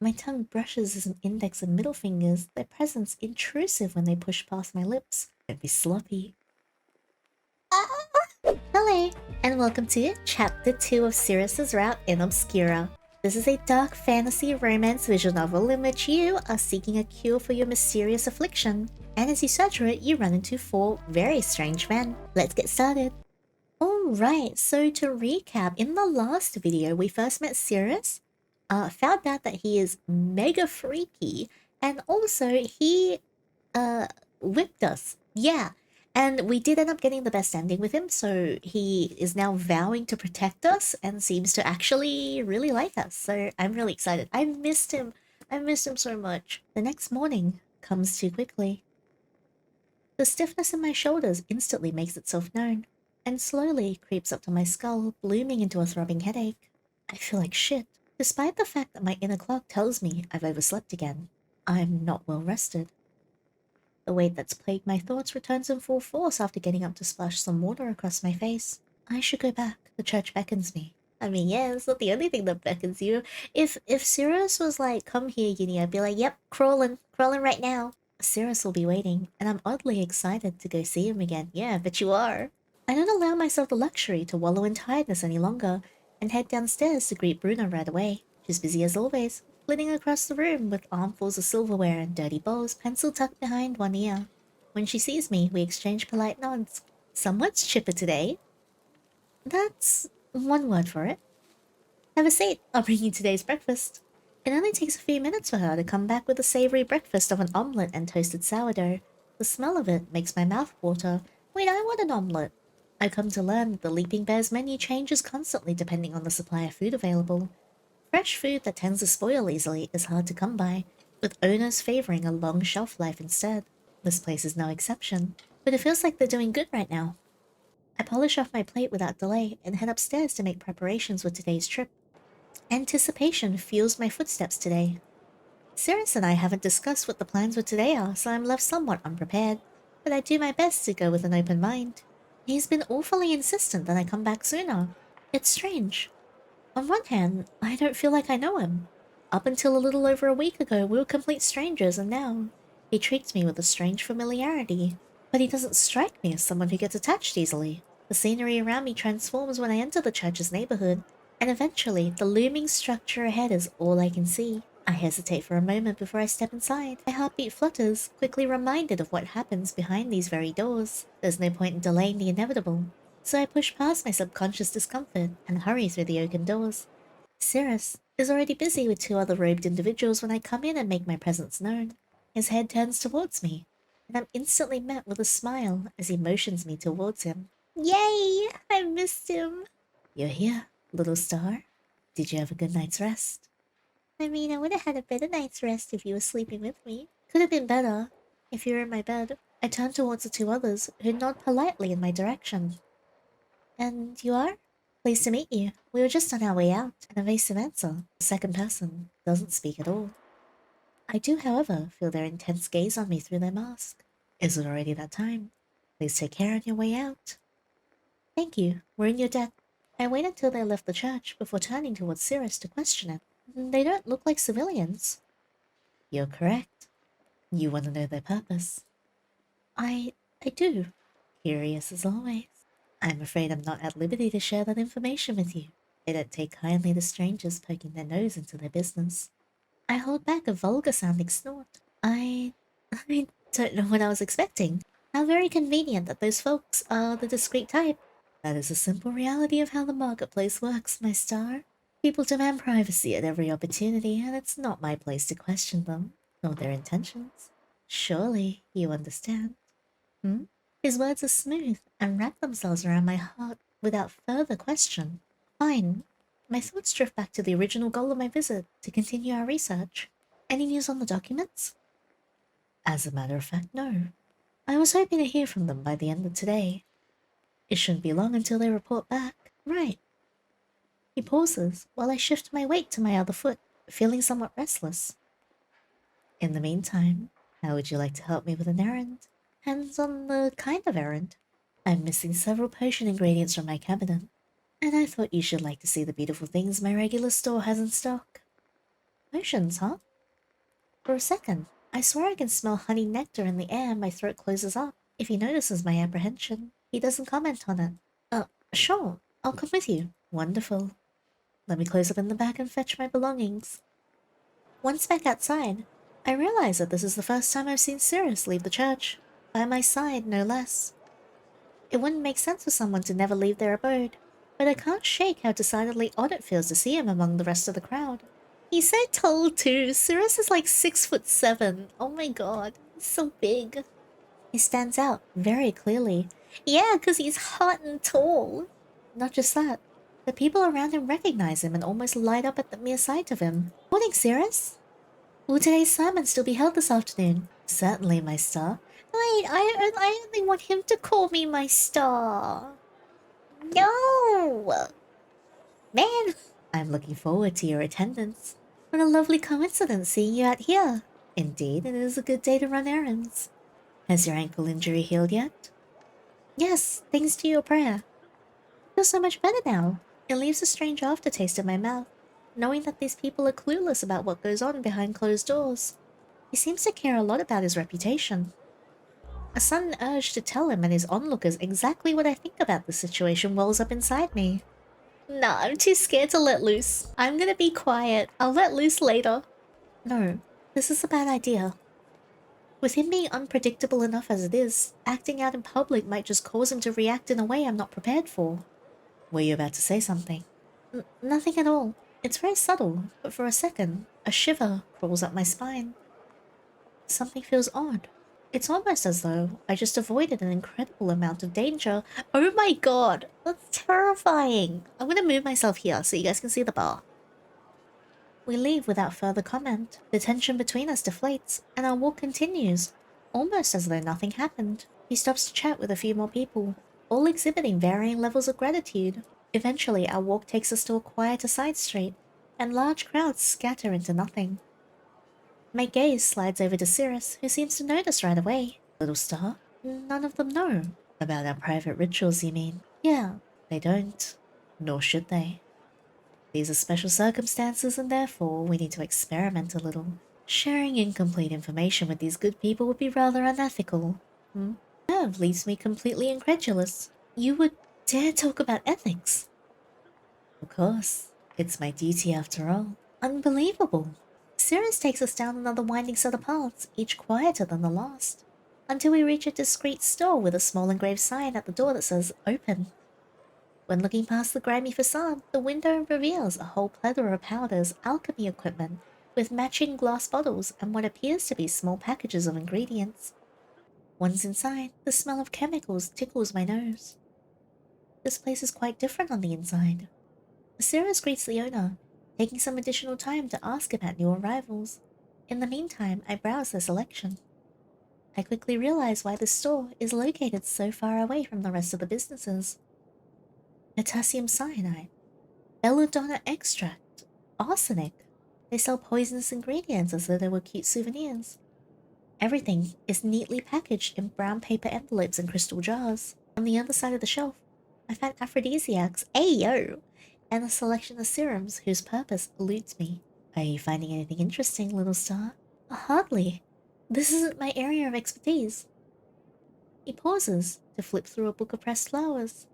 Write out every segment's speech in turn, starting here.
My tongue brushes as an index and middle fingers, their presence intrusive when they push past my lips. Don't be sloppy. Hello, and welcome to Chapter 2 of Cirrus's route in Obscura. This is a dark fantasy romance visual novel in which you are seeking a cure for your mysterious affliction, and as you search for it, you run into 4 very strange men. Let's get started. Alright, so to recap, in the last video we first met Cirrus, found out that he is mega freaky, and also he whipped us. Yeah. And we did end up getting the best ending with him, so he is now vowing to protect us and seems to actually really like us. So I'm really excited. I missed him. I missed him so much. The next morning comes too quickly. The stiffness in my shoulders instantly makes itself known, and slowly creeps up to my skull, blooming into a throbbing headache. I feel like shit, despite the fact that my inner clock tells me I've overslept again. I'm not well rested. The weight that's plagued my thoughts returns in full force after getting up to splash some water across my face. I should go back. The church beckons me. I mean, yeah, it's not the only thing that beckons you. If Cirrus was like, come here, Uni, I'd be like, yep, crawling right now. Cirrus will be waiting, and I'm oddly excited to go see him again. Yeah, I bet you are. I don't allow myself the luxury to wallow in tiredness any longer, and head downstairs to greet Bruna right away. She's busy as always, flitting across the room with armfuls of silverware and dirty bowls, pencil tucked behind one ear. When she sees me, we exchange polite nods. Someone's chipper today. That's one word for it. Have a seat. I'll bring you today's breakfast. It only takes a few minutes for her to come back with a savory breakfast of an omelette and toasted sourdough. The smell of it makes my mouth water. Wait, I want an omelette. I come to learn that the Leaping Bear's menu changes constantly depending on the supply of food available. Fresh food that tends to spoil easily is hard to come by, with owners favoring a long shelf life instead. This place is no exception, but it feels like they're doing good right now. I polish off my plate without delay and head upstairs to make preparations for today's trip. Anticipation fuels my footsteps today. Cirrus and I haven't discussed what the plans for today are, so I'm left somewhat unprepared, but I do my best to go with an open mind. He's been awfully insistent that I come back sooner. It's strange. On one hand, I don't feel like I know him. Up until a little over a week ago, we were complete strangers, and now he treats me with a strange familiarity. But he doesn't strike me as someone who gets attached easily. The scenery around me transforms when I enter the church's neighborhood, and eventually, the looming structure ahead is all I can see. I hesitate for a moment before I step inside. My heartbeat flutters, quickly reminded of what happens behind these very doors. There's no point in delaying the inevitable, so I push past my subconscious discomfort and hurry through the oaken doors. Cirrus is already busy with 2 other robed individuals when I come in and make my presence known. His head turns towards me, and I'm instantly met with a smile as he motions me towards him. Yay! I missed him! You're here, little star. Did you have a good night's rest? I mean, I would have had a better night's rest if you were sleeping with me. Could have been better if you were in my bed. I turn towards the 2 others, who nod politely in my direction. And you are? Pleased to meet you. We were just on our way out. An evasive answer. The second person doesn't speak at all. I do, however, feel their intense gaze on me through their mask. Is it already that time? Please take care on your way out. Thank you. We're in your debt. I wait until they left the church before turning towards Cirrus to question it. They don't look like civilians. You're correct. You want to know their purpose? I do. Curious as always. I'm afraid I'm not at liberty to share that information with you. They don't take kindly to strangers poking their nose into their business. I hold back a vulgar-sounding snort. I don't know what I was expecting. How very convenient that those folks are the discreet type. That is a simple reality of how the marketplace works, my star. People demand privacy at every opportunity, and it's not my place to question them, nor their intentions. Surely you understand. Hmm? His words are smooth and wrap themselves around my heart without further question. Fine. My thoughts drift back to the original goal of my visit, to continue our research. Any news on the documents? As a matter of fact, no. I was hoping to hear from them by the end of today. It shouldn't be long until they report back. Right. He pauses while I shift my weight to my other foot, feeling somewhat restless. In the meantime, how would you like to help me with an errand? Hands on the kind of errand. I'm missing several potion ingredients from my cabinet, and I thought you should like to see the beautiful things my regular store has in stock. Potions, huh? For a second, I swear I can smell honey nectar in the air and my throat closes up. If he notices my apprehension, he doesn't comment on it. Sure, I'll come with you. Wonderful. Let me close up in the back and fetch my belongings. Once back outside, I realize that this is the first time I've seen Cirrus leave the church. By my side, no less. It wouldn't make sense for someone to never leave their abode, but I can't shake how decidedly odd it feels to see him among the rest of the crowd. He's so tall too. Cirrus is like 6'7". Oh my god, he's so big. He stands out very clearly. Yeah, because he's hot and tall. Not just that, the people around him recognize him and almost light up at the mere sight of him. Morning, Cirrus. Will today's sermon still be held this afternoon? Certainly, my star. Wait, I only want him to call me my star. No! Man, I'm looking forward to your attendance. What a lovely coincidence seeing you out here. Indeed, it is a good day to run errands. Has your ankle injury healed yet? Yes, thanks to your prayer. I feel so much better now. It leaves a strange aftertaste in my mouth, knowing that these people are clueless about what goes on behind closed doors. He seems to care a lot about his reputation. A sudden urge to tell him and his onlookers exactly what I think about the situation wells up inside me. Nah, I'm too scared to let loose. I'm gonna be quiet. I'll let loose later. No, this is a bad idea. With him being unpredictable enough as it is, acting out in public might just cause him to react in a way I'm not prepared for. Were you about to say something? Nothing at all. It's very subtle, but for a second, a shiver crawls up my spine. Something feels odd. It's almost as though I just avoided an incredible amount of danger. Oh my god, that's terrifying. I'm gonna move myself here so you guys can see the bar. We leave without further comment. The tension between us deflates, and our walk continues, almost as though nothing happened. He stops to chat with a few more people, all exhibiting varying levels of gratitude. Eventually, our walk takes us to a quieter side street, and large crowds scatter into nothing. My gaze slides over to Cirrus, who seems to notice right away. Little star? None of them know. About our private rituals, you mean? Yeah, they don't. Nor should they. These are special circumstances and therefore we need to experiment a little. Sharing incomplete information with these good people would be rather unethical. Nerve leaves me completely incredulous. You would dare talk about ethics? Of course. It's my duty after all. Unbelievable. Cirrus takes us down another winding set of paths, each quieter than the last, until we reach a discreet store with a small engraved sign at the door that says open. When looking past the grimy facade, the window reveals a whole plethora of powders, alchemy equipment, with matching glass bottles and what appears to be small packages of ingredients. Once inside, the smell of chemicals tickles my nose. This place is quite different on the inside. Cirrus greets the owner, taking some additional time to ask about new arrivals. In the meantime, I browse their selection. I quickly realize why this store is located so far away from the rest of the businesses. Potassium cyanide, belladonna extract, arsenic. They sell poisonous ingredients as though they were cute souvenirs. Everything is neatly packaged in brown paper envelopes and crystal jars. On the other side of the shelf, I find aphrodisiacs, ayo, and a selection of serums whose purpose eludes me. Are you finding anything interesting, little star? Hardly. This isn't my area of expertise. He pauses to flip through a book of pressed flowers.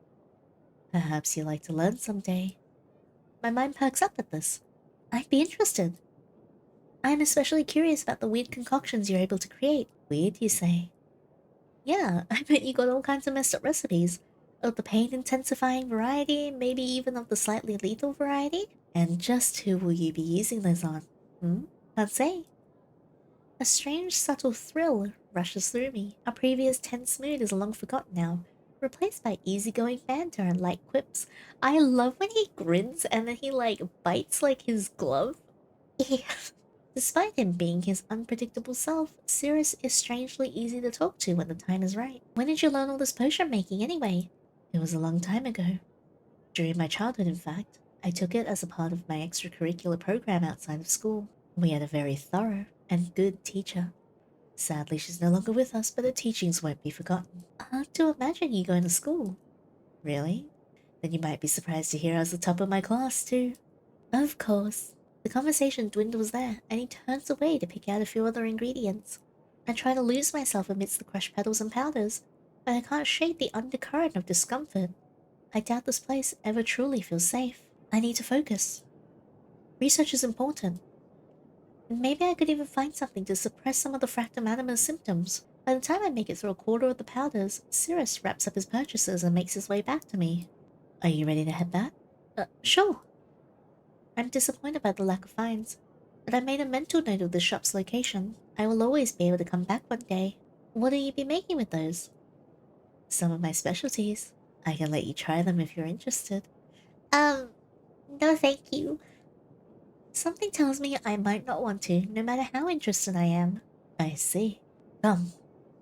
Perhaps you'd like to learn someday. My mind perks up at this. I'd be interested. I'm especially curious about the weird concoctions you're able to create. Weird, you say? Yeah, I bet you got all kinds of messed up recipes. Of the pain-intensifying variety, maybe even of the slightly lethal variety? And just who will you be using those on? Can't say. A strange, subtle thrill rushes through me. Our previous tense mood is long forgotten now, replaced by easygoing banter and light quips. I love when he grins and then he, bites, his glove. Despite him being his unpredictable self, Cirrus is strangely easy to talk to when the time is right. When did you learn all this potion making anyway? It was a long time ago. During my childhood, in fact. I took it as a part of my extracurricular program outside of school. We had a very thorough and good teacher. Sadly, she's no longer with us, but her teachings won't be forgotten. Hard to imagine you going to school. Really? Then you might be surprised to hear I was the top of my class, too. Of course. The conversation dwindles there, and he turns away to pick out a few other ingredients. I try to lose myself amidst the crushed petals and powders, but I can't shake the undercurrent of discomfort. I doubt this place ever truly feels safe. I need to focus. Research is important. Maybe I could even find something to suppress some of the fractum anima's symptoms. By the time I make it through a quarter of the powders, Cirrus wraps up his purchases and makes his way back to me. Are you ready to head back? Sure. I'm disappointed by the lack of finds, but I made a mental note of the shop's location. I will always be able to come back one day. What'll you be making with those? Some of my specialties. I can let you try them if you're interested. No thank you. Something tells me I might not want to, no matter how interested I am. I see. Come,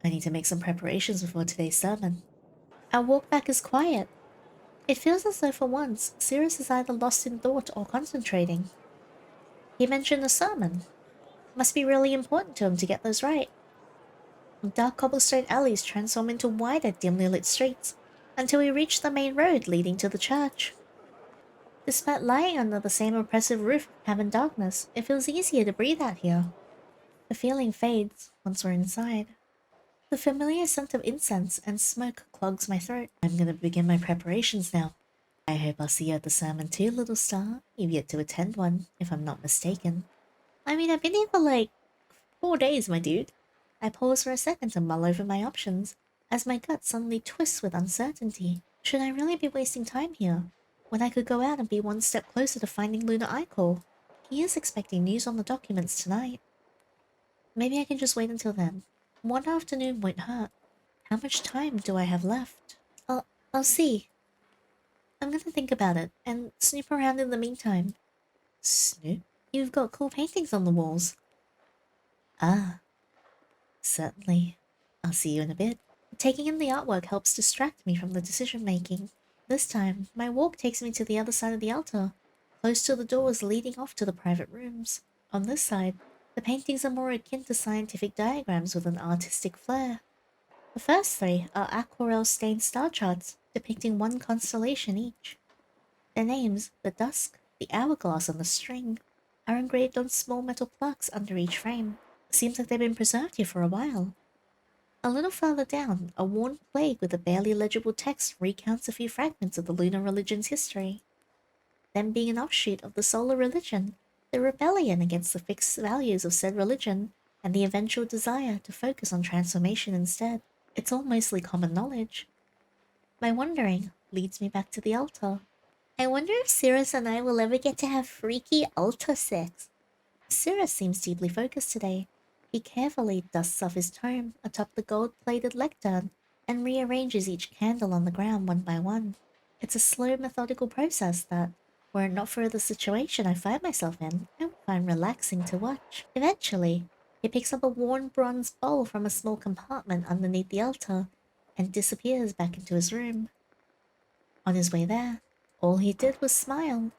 I need to make some preparations before today's sermon. Our walk back is quiet. It feels as though for once, Cirrus is either lost in thought or concentrating. He mentioned the sermon. Must be really important to him to get those right. Dark cobblestone alleys transform into wider, dimly lit streets, until we reach the main road leading to the church. Despite lying under the same oppressive roof of cavern darkness, it feels easier to breathe out here. The feeling fades once we're inside. The familiar scent of incense and smoke clogs my throat. I'm gonna begin my preparations now. I hope I'll see you at the sermon too, little star. You've yet to attend one, if I'm not mistaken. I mean, I've been here for like 4 days, my dude. I pause for a second to mull over my options, as my gut suddenly twists with uncertainty. Should I really be wasting time here, when I could go out and be one step closer to finding Lunar Ichor? He is expecting news on the documents tonight. Maybe I can just wait until then. One afternoon won't hurt. How much time do I have left? I'll see. I'm gonna think about it, and snoop around in the meantime. Snoop? You've got cool paintings on the walls. Ah, certainly. I'll see you in a bit. Taking in the artwork helps distract me from the decision-making. This time, my walk takes me to the other side of the altar, close to the doors leading off to the private rooms. On this side, the paintings are more akin to scientific diagrams with an artistic flair. The first three are aquarelle-stained star charts depicting one constellation each. Their names, the dusk, the hourglass, and the string, are engraved on small metal plaques under each frame. Seems like they've been preserved here for a while. A little farther down, a worn plaque with a barely legible text recounts a few fragments of the lunar religion's history. Them being an offshoot of the solar religion, the rebellion against the fixed values of said religion, and the eventual desire to focus on transformation instead. It's all mostly common knowledge. My wondering leads me back to the altar. I wonder if Cirrus and I will ever get to have freaky altar sex. Cirrus seems deeply focused today. He carefully dusts off his tome atop the gold-plated lectern and rearranges each candle on the ground one by one. It's a slow, methodical process that, were it not for the situation I find myself in, I would find relaxing to watch. Eventually, he picks up a worn bronze bowl from a small compartment underneath the altar and disappears back into his room. On his way there, all he did was smile.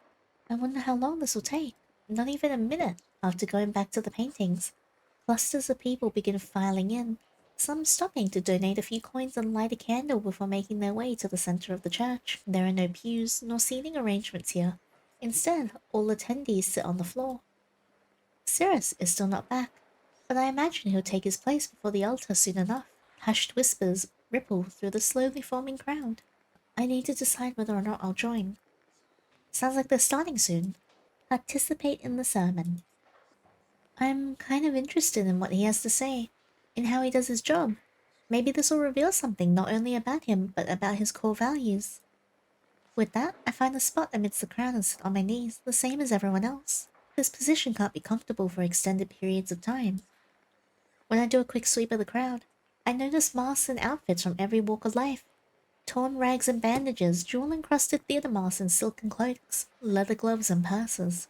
I wonder how long this will take. Not even a minute after going back to the paintings. Clusters of people begin filing in, some stopping to donate a few coins and light a candle before making their way to the center of the church. There are no pews nor seating arrangements here. Instead, all attendees sit on the floor. Cirrus is still not back, but I imagine he'll take his place before the altar soon enough. Hushed whispers ripple through the slowly forming crowd. I need to decide whether or not I'll join. Sounds like they're starting soon. Participate in the sermon. I'm kind of interested in what he has to say, in how he does his job. Maybe this will reveal something not only about him, but about his core values. With that, I find a spot amidst the crowd and sit on my knees, the same as everyone else. This position can't be comfortable for extended periods of time. When I do a quick sweep of the crowd, I notice masks and outfits from every walk of life. Torn rags and bandages, jewel-encrusted theatre masks and silken cloaks, leather gloves and purses.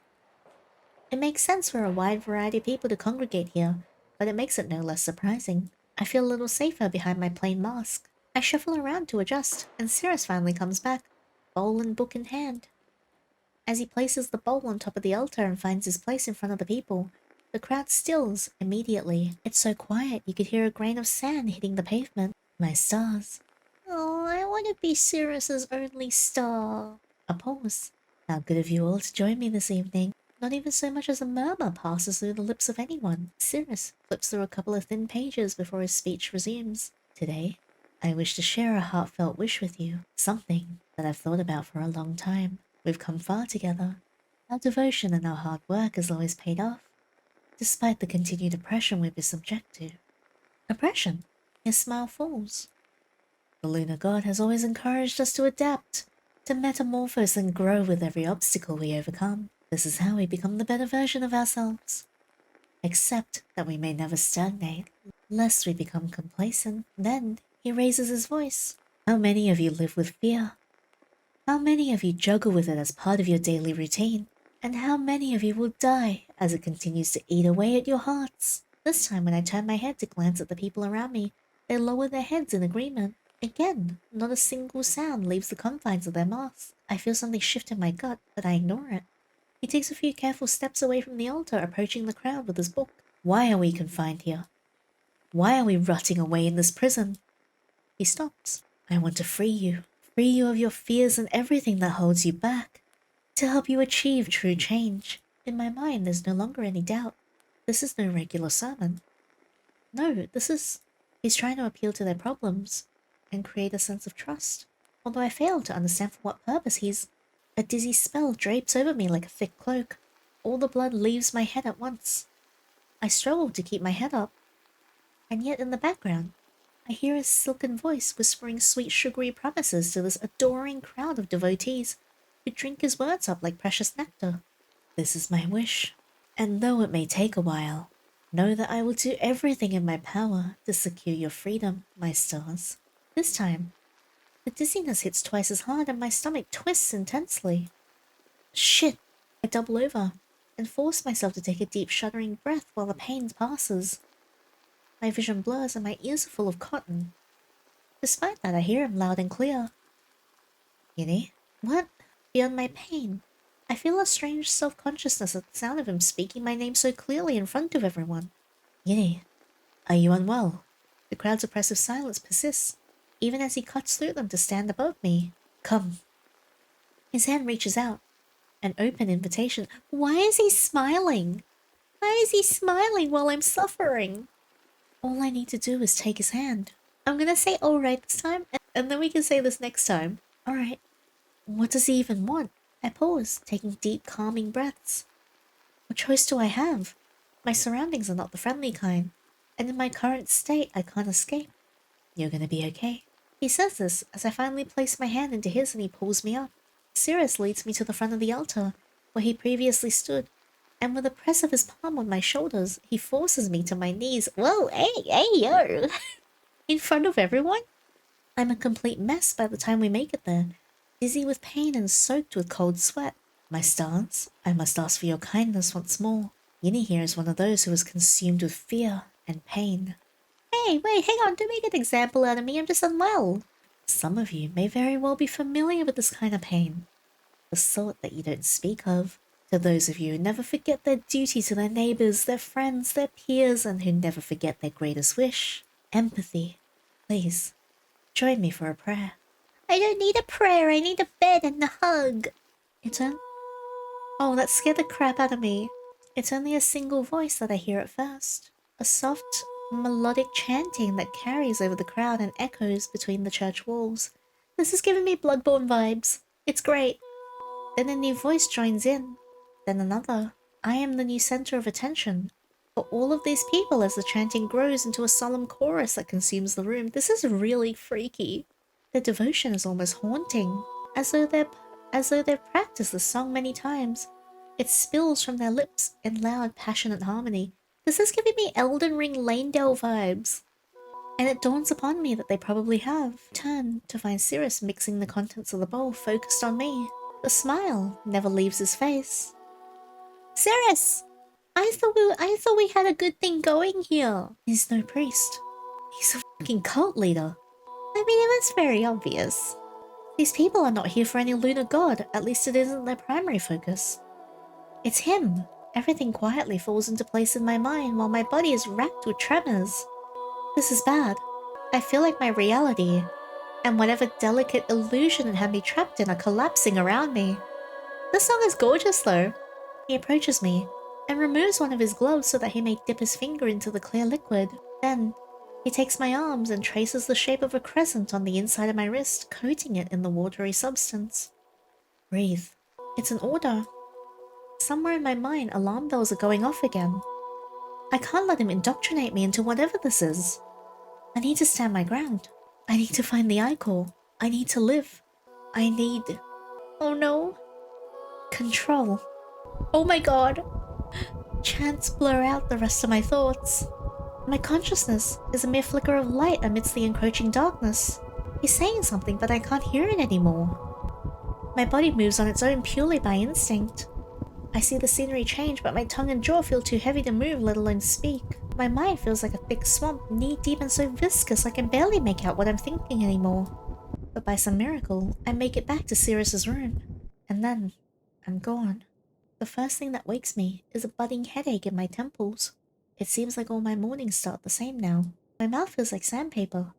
It makes sense for a wide variety of people to congregate here, but it makes it no less surprising. I feel a little safer behind my plain mask. I shuffle around to adjust, and Cirrus finally comes back, bowl and book in hand. As he places the bowl on top of the altar and finds his place in front of the people, the crowd stills immediately. It's so quiet you could hear a grain of sand hitting the pavement. My stars. Oh, I want to be Cirrus's only star. A pause. How good of you all to join me this evening. Not even so much as a murmur passes through the lips of anyone. Cirrus flips through a couple of thin pages before his speech resumes. Today, I wish to share a heartfelt wish with you. Something that I've thought about for a long time. We've come far together. Our devotion and our hard work has always paid off, despite the continued oppression we've been subject to. Oppression? His smile falls. The lunar god has always encouraged us to adapt, to metamorphose and grow with every obstacle we overcome. This is how we become the better version of ourselves. Except that we may never stagnate, lest we become complacent. Then he raises his voice. How many of you live with fear? How many of you juggle with it as part of your daily routine? And how many of you will die as it continues to eat away at your hearts? This time when I turn my head to glance at the people around me, they lower their heads in agreement. Again, not a single sound leaves the confines of their mouths. I feel something shift in my gut, but I ignore it. He takes a few careful steps away from the altar, approaching the crowd with his book. Why are we confined here? Why are we rotting away in this prison? He stops. I want to free you of your fears and everything that holds you back, to help you achieve true change. In my mind, there's no longer any doubt. This is no regular sermon. No, he's trying to appeal to their problems and create a sense of trust. Although I fail to understand for what purpose a dizzy spell drapes over me like a thick cloak. All the blood leaves my head at once. I struggle to keep my head up, and yet in the background, I hear a silken voice whispering sweet sugary promises to this adoring crowd of devotees who drink his words up like precious nectar. This is my wish, and though it may take a while, know that I will do everything in my power to secure your freedom, my stars. This time, the dizziness hits twice as hard and my stomach twists intensely. Shit! I double over and force myself to take a deep shuddering breath while the pain passes. My vision blurs and my ears are full of cotton. Despite that, I hear him loud and clear. Yinny? What? Beyond my pain, I feel a strange self-consciousness at the sound of him speaking my name so clearly in front of everyone. Yinny, are you unwell? The crowd's oppressive silence persists, even as he cuts through them to stand above me. Come. His hand reaches out. An open invitation. Why is he smiling? Why is he smiling while I'm suffering? All I need to do is take his hand. I'm gonna say alright this time, and then we can say this next time. Alright. What does he even want? I pause, taking deep, calming breaths. What choice do I have? My surroundings are not the friendly kind, and in my current state, I can't escape. You're gonna be okay. He says this as I finally place my hand into his and he pulls me up. Cirrus leads me to the front of the altar, where he previously stood, and with a press of his palm on my shoulders, he forces me to my knees. Whoa, hey, yo! In front of everyone? I'm a complete mess by the time we make it there, dizzy with pain and soaked with cold sweat. My stance, I must ask for your kindness once more. Yinny here is one of those who is consumed with fear and pain. Hey, wait, hang on, don't make an example out of me, I'm just unwell. Some of you may very well be familiar with this kind of pain, the sort that you don't speak of. To those of you who never forget their duty to their neighbours, their friends, their peers, and who never forget their greatest wish, empathy. Please, join me for a prayer. I don't need a prayer, I need a bed and a hug. Oh, that scared the crap out of me. It's only a single voice that I hear at first. A soft, melodic chanting that carries over the crowd and echoes between the church walls. This is giving me Bloodborne vibes. It's great. Then a new voice joins in. Then another. I am the new center of attention for all of these people as the chanting grows into a solemn chorus that consumes the room. This is really freaky. Their devotion is almost haunting, as though they've practiced the song many times. It spills from their lips in loud, passionate harmony. This is giving me Elden Ring Lanedale vibes. And it dawns upon me that they probably have. Turn to find Cirrus mixing the contents of the bowl focused on me. The smile never leaves his face. Cirrus! I thought we had a good thing going here. He's no priest. He's a fucking cult leader. I mean, it was very obvious. These people are not here for any lunar god, at least it isn't their primary focus. It's him. Everything quietly falls into place in my mind while my body is racked with tremors. This is bad. I feel like my reality, and whatever delicate illusion it had me trapped in, are collapsing around me. This song is gorgeous though. He approaches me and removes one of his gloves so that he may dip his finger into the clear liquid. Then, he takes my arms and traces the shape of a crescent on the inside of my wrist, coating it in the watery substance. Breathe. It's an order. Somewhere in my mind, alarm bells are going off again. I can't let him indoctrinate me into whatever this is. I need to stand my ground. I need to find the Ichor. I need to live. I need... Oh no. Control. Oh my god. Chants blur out the rest of my thoughts. My consciousness is a mere flicker of light amidst the encroaching darkness. He's saying something, but I can't hear it anymore. My body moves on its own purely by instinct. I see the scenery change, but my tongue and jaw feel too heavy to move, let alone speak. My mind feels like a thick swamp, knee-deep and so viscous I can barely make out what I'm thinking anymore. But by some miracle, I make it back to Cirrus's room. And then, I'm gone. The first thing that wakes me is a budding headache in my temples. It seems like all my mornings start the same now. My mouth feels like sandpaper,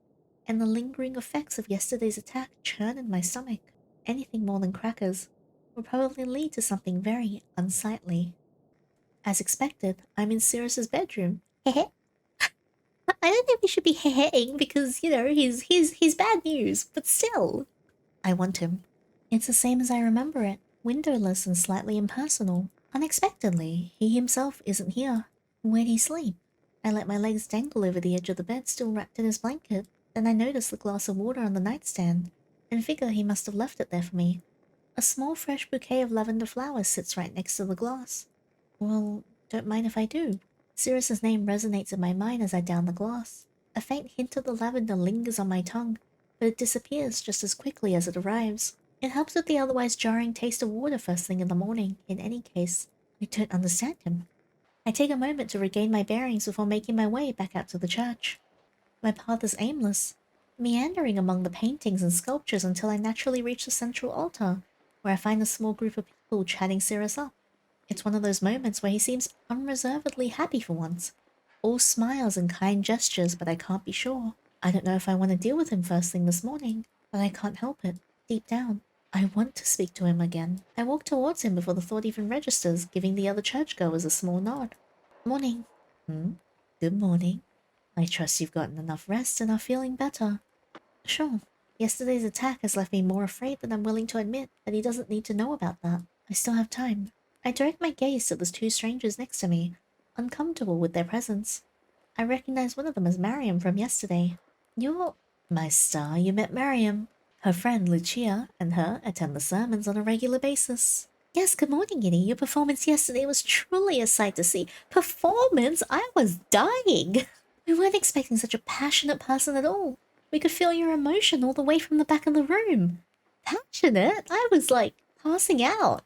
and the lingering effects of yesterday's attack churn in my stomach. Anything more than crackers will probably lead to something very unsightly. As expected, I'm in Cirrus's bedroom. Hehe. I don't think we should be heheing because, you know, he's bad news, but still. I want him. It's the same as I remember it, windowless and slightly impersonal. Unexpectedly, he himself isn't here. Where'd he sleep? I let my legs dangle over the edge of the bed, still wrapped in his blanket. Then I notice the glass of water on the nightstand, and figure he must have left it there for me. A small fresh bouquet of lavender flowers sits right next to the glass. Well, don't mind if I do. Cirrus's name resonates in my mind as I down the glass. A faint hint of the lavender lingers on my tongue, but it disappears just as quickly as it arrives. It helps with the otherwise jarring taste of water first thing in the morning. In any case, I don't understand him. I take a moment to regain my bearings before making my way back out to the church. My path is aimless, meandering among the paintings and sculptures until I naturally reach the central altar, where I find a small group of people chatting Cirrus up. It's one of those moments where he seems unreservedly happy for once. All smiles and kind gestures, but I can't be sure. I don't know if I want to deal with him first thing this morning, but I can't help it. Deep down, I want to speak to him again. I walk towards him before the thought even registers, giving the other churchgoers a small nod. Morning. Good morning. I trust you've gotten enough rest and are feeling better. Sure. Yesterday's attack has left me more afraid than I'm willing to admit, but he doesn't need to know about that. I still have time. I direct my gaze to the two strangers next to me, uncomfortable with their presence. I recognize one of them as Mariam from yesterday. You're... My star, you met Mariam. Her friend Lucia and her attend the sermons on a regular basis. Yes, good morning, Yinny. Your performance yesterday was truly a sight to see. Performance? I was dying! We weren't expecting such a passionate person at all. We could feel your emotion all the way from the back of the room. Passionate? I was, like, passing out.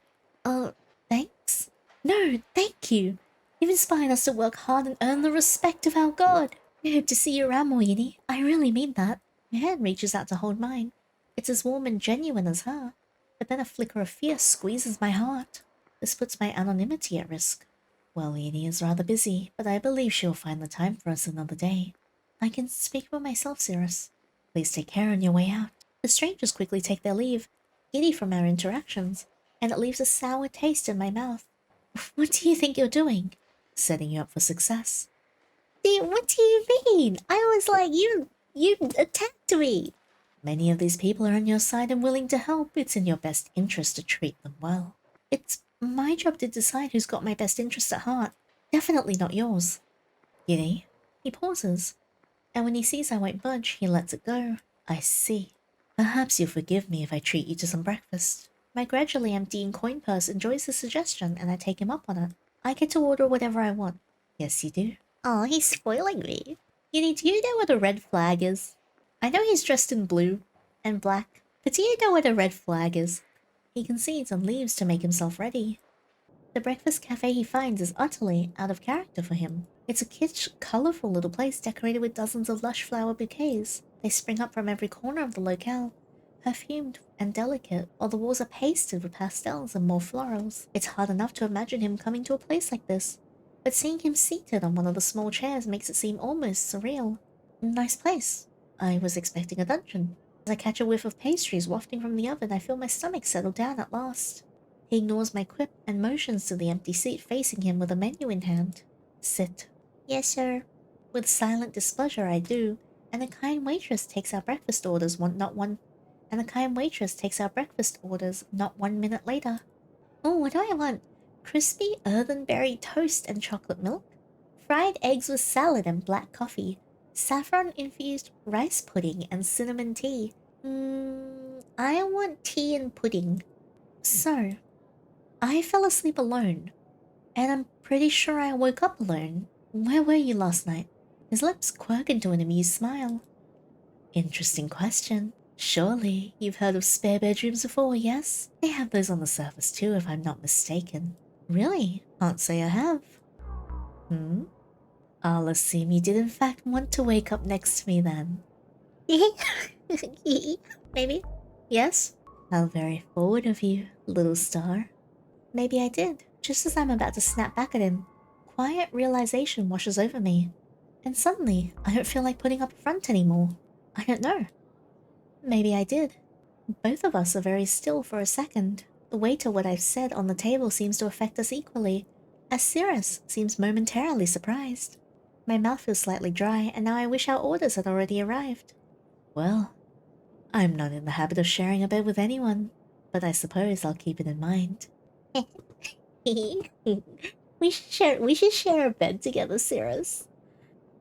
Thanks? No, thank you. You've inspired us to work hard and earn the respect of our god. I hope to see you around more, Yinny. I really mean that. My hand reaches out to hold mine. It's as warm and genuine as her. But then a flicker of fear squeezes my heart. This puts my anonymity at risk. Well, Yinny is rather busy, but I believe she'll find the time for us another day. I can speak for myself, Cirrus. Please take care on your way out. The strangers quickly take their leave, giddy from our interactions, and it leaves a sour taste in my mouth. What do you think you're doing? Setting you up for success. What do you mean? I was like, you attacked me. Many of these people are on your side and willing to help. It's in your best interest to treat them well. It's my job to decide who's got my best interest at heart. Definitely not yours. Yinny. He pauses, and when he sees I won't budge, he lets it go. I see. Perhaps you'll forgive me if I treat you to some breakfast. My gradually emptying coin purse enjoys the suggestion, and I take him up on it. I get to order whatever I want. Yes, you do. Oh, he's spoiling me. Yinny, do you know what a red flag is? I know he's dressed in blue and black, but do you know what a red flag is? He concedes and leaves to make himself ready. The breakfast cafe he finds is utterly out of character for him. It's a kitsch, colourful little place decorated with dozens of lush flower bouquets. They spring up from every corner of the locale, perfumed and delicate, while the walls are pasted with pastels and more florals. It's hard enough to imagine him coming to a place like this, but seeing him seated on one of the small chairs makes it seem almost surreal. Nice place. I was expecting a dungeon. As I catch a whiff of pastries wafting from the oven, I feel my stomach settle down at last. He ignores my quip and motions to the empty seat facing him with a menu in hand. Sit. Yes, sir. With silent displeasure, I do, and the kind waitress takes our breakfast orders not 1 minute later. Oh, what do I want? Crispy earthenberry toast and chocolate milk? Fried eggs with salad and black coffee? Saffron-infused rice pudding and cinnamon tea? I want tea and pudding. So, I fell asleep alone, and I'm pretty sure I woke up alone. Where were you last night? His lips quirk into an amused smile. Interesting question. Surely you've heard of spare bedrooms before, yes? They have those on the surface too, if I'm not mistaken. Really? Can't say I have. I'll assume you did in fact want to wake up next to me then. Maybe? Yes? How very forward of you, little star. Maybe I did. Just as I'm about to snap back at him, quiet realization washes over me. And suddenly, I don't feel like putting up a front anymore. I don't know. Maybe I did. Both of us are very still for a second. The weight of what I've said on the table seems to affect us equally, as Cirrus seems momentarily surprised. My mouth feels slightly dry, and now I wish our orders had already arrived. Well, I'm not in the habit of sharing a bed with anyone, but I suppose I'll keep it in mind. We should share a bed together, Cirrus.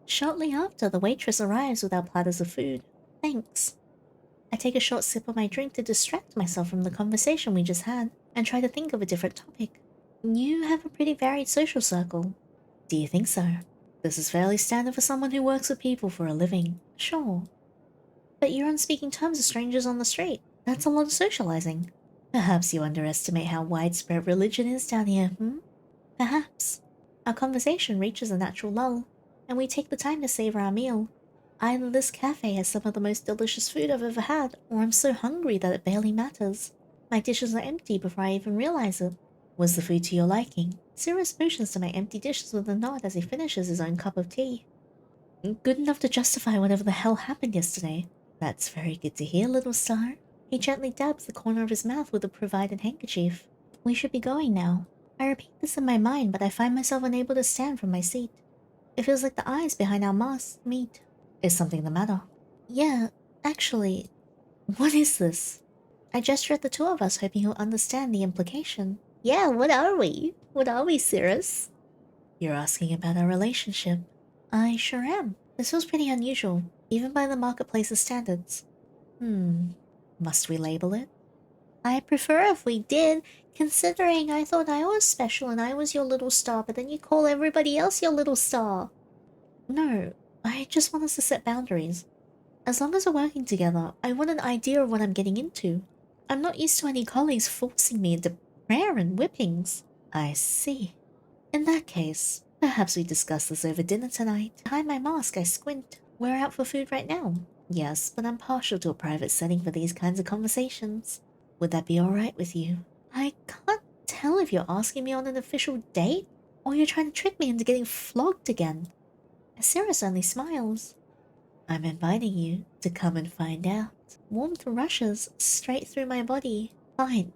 Shortly after, the waitress arrives with our platters of food. Thanks. I take a short sip of my drink to distract myself from the conversation we just had, and try to think of a different topic. You have a pretty varied social circle. Do you think so? This is fairly standard for someone who works with people for a living. Sure. But you're on speaking terms with strangers on the street. That's a lot of socializing. Perhaps you underestimate how widespread religion is down here, Perhaps. Our conversation reaches a natural lull, and we take the time to savor our meal. Either this cafe has some of the most delicious food I've ever had, or I'm so hungry that it barely matters. My dishes are empty before I even realize it. Was the food to your liking? Cirrus motions to my empty dishes with a nod as he finishes his own cup of tea. Good enough to justify whatever the hell happened yesterday. That's very good to hear, little star. He gently dabs the corner of his mouth with a provided handkerchief. We should be going now. I repeat this in my mind, but I find myself unable to stand from my seat. It feels like the eyes behind our masks meet. Is something the matter? Yeah, actually, what is this? I gesture at the two of us, hoping he'll understand the implication. Yeah, what are we? What are we, Cirrus? You're asking about our relationship. I sure am. This feels pretty unusual, even by the marketplace's standards. Must we label it? I prefer if we did, considering I thought I was special and I was your little star, but then you call everybody else your little star. No, I just want us to set boundaries. As long as we're working together, I want an idea of what I'm getting into. I'm not used to any colleagues forcing me into prayer and whippings. I see. In that case, perhaps we discuss this over dinner tonight. Behind my mask, I squint. We're out for food right now. Yes, but I'm partial to a private setting for these kinds of conversations. Would that be alright with you? I can't tell if you're asking me on an official date, or you're trying to trick me into getting flogged again. Cirrus only smiles. I'm inviting you to come and find out. Warmth rushes straight through my body. Fine.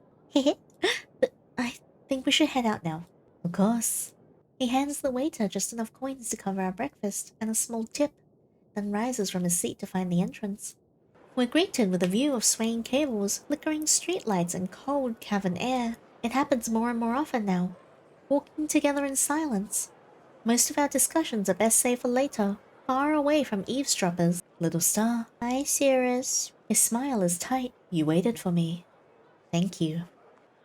But I think we should head out now. Of course. He hands the waiter just enough coins to cover our breakfast and a small tip, then rises from his seat to find the entrance. We're greeted with a view of swaying cables, flickering streetlights, and cold cavern air. It happens more and more often now. Walking together in silence. Most of our discussions are best saved for later, far away from eavesdroppers. Little star. Hi, Cirrus. His smile is tight. You waited for me. Thank you.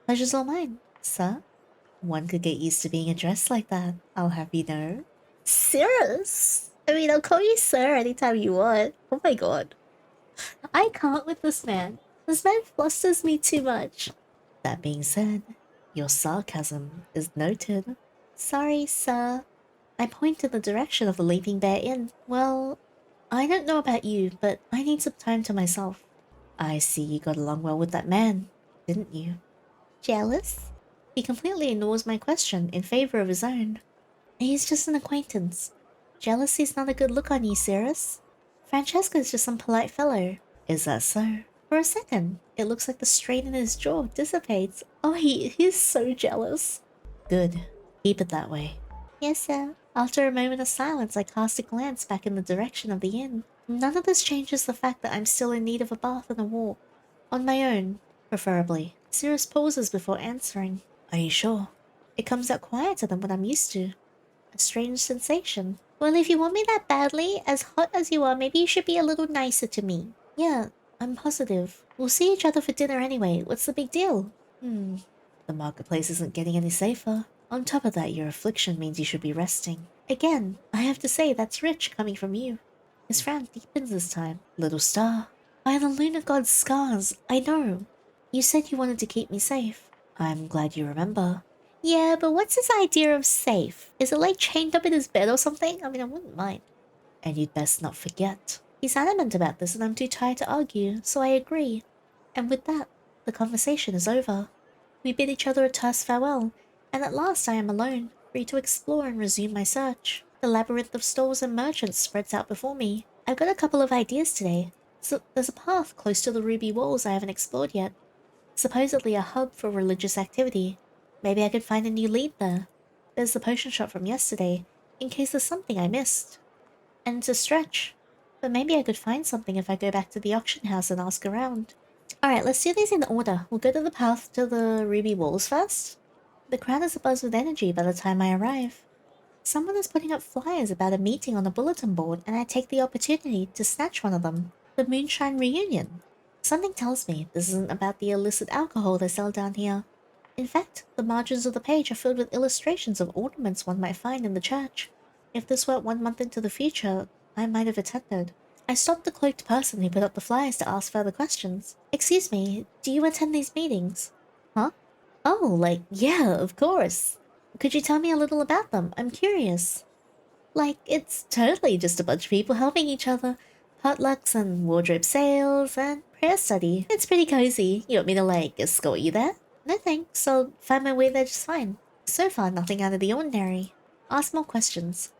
Pleasure's all mine, sir. One could get used to being addressed like that, I'll have you know. Cirrus! I mean, I'll call you sir anytime you want. Oh my god. I can't with this man. This man flusters me too much. That being said, your sarcasm is noted. Sorry, sir. I point in the direction of the Leaping Bear Inn. Well, I don't know about you, but I need some time to myself. I see you got along well with that man, didn't you? Jealous? He completely ignores my question in favor of his own. He's just an acquaintance. Jealousy's not a good look on you, Cirrus. Francesca's just some polite fellow. Is that so? For a second, it looks like the strain in his jaw dissipates. Oh, he's so jealous. Good. Keep it that way. Yes, sir. After a moment of silence, I cast a glance back in the direction of the inn. None of this changes the fact that I'm still in need of a bath and a walk. On my own, preferably. Cirrus pauses before answering. Are you sure? It comes out quieter than what I'm used to. A strange sensation. Well, if you want me that badly, as hot as you are, maybe you should be a little nicer to me. Yeah, I'm positive. We'll see each other for dinner anyway. What's the big deal? The marketplace isn't getting any safer. On top of that, your affliction means you should be resting. Again, I have to say that's rich coming from you. His frown deepens this time. Little star. By the lunar god's scars, I know. You said you wanted to keep me safe. I'm glad you remember. Yeah, but what's his idea of safe? Is it like chained up in his bed or something? I mean, I wouldn't mind. And you'd best not forget. He's adamant about this and I'm too tired to argue, so I agree. And with that, the conversation is over. We bid each other a terse farewell, and at last I am alone, free to explore and resume my search. The labyrinth of stores and merchants spreads out before me. I've got a couple of ideas today. So there's a path close to the ruby walls I haven't explored yet. Supposedly a hub for religious activity. Maybe I could find a new lead there. There's the potion shop from yesterday, in case there's something I missed. And it's a stretch. But maybe I could find something if I go back to the auction house and ask around. Alright, let's do these in order. We'll go to the path to the ruby walls first. The crowd is abuzz with energy by the time I arrive. Someone is putting up flyers about a meeting on the bulletin board, and I take the opportunity to snatch one of them. The Moonshine Reunion. Something tells me this isn't about the illicit alcohol they sell down here. In fact, the margins of the page are filled with illustrations of ornaments one might find in the church. If this were 1 month into the future, I might have attended. I stopped the cloaked person who put up the flyers to ask further questions. Excuse me, do you attend these meetings? Huh? Oh, like, yeah, of course. Could you tell me a little about them? I'm curious. Like, it's totally just a bunch of people helping each other. Potlucks and wardrobe sales and prayer study. It's pretty cozy. You want me to, like, escort you there? No thanks, I'll find my way there just fine. So far, nothing out of the ordinary. Ask more questions.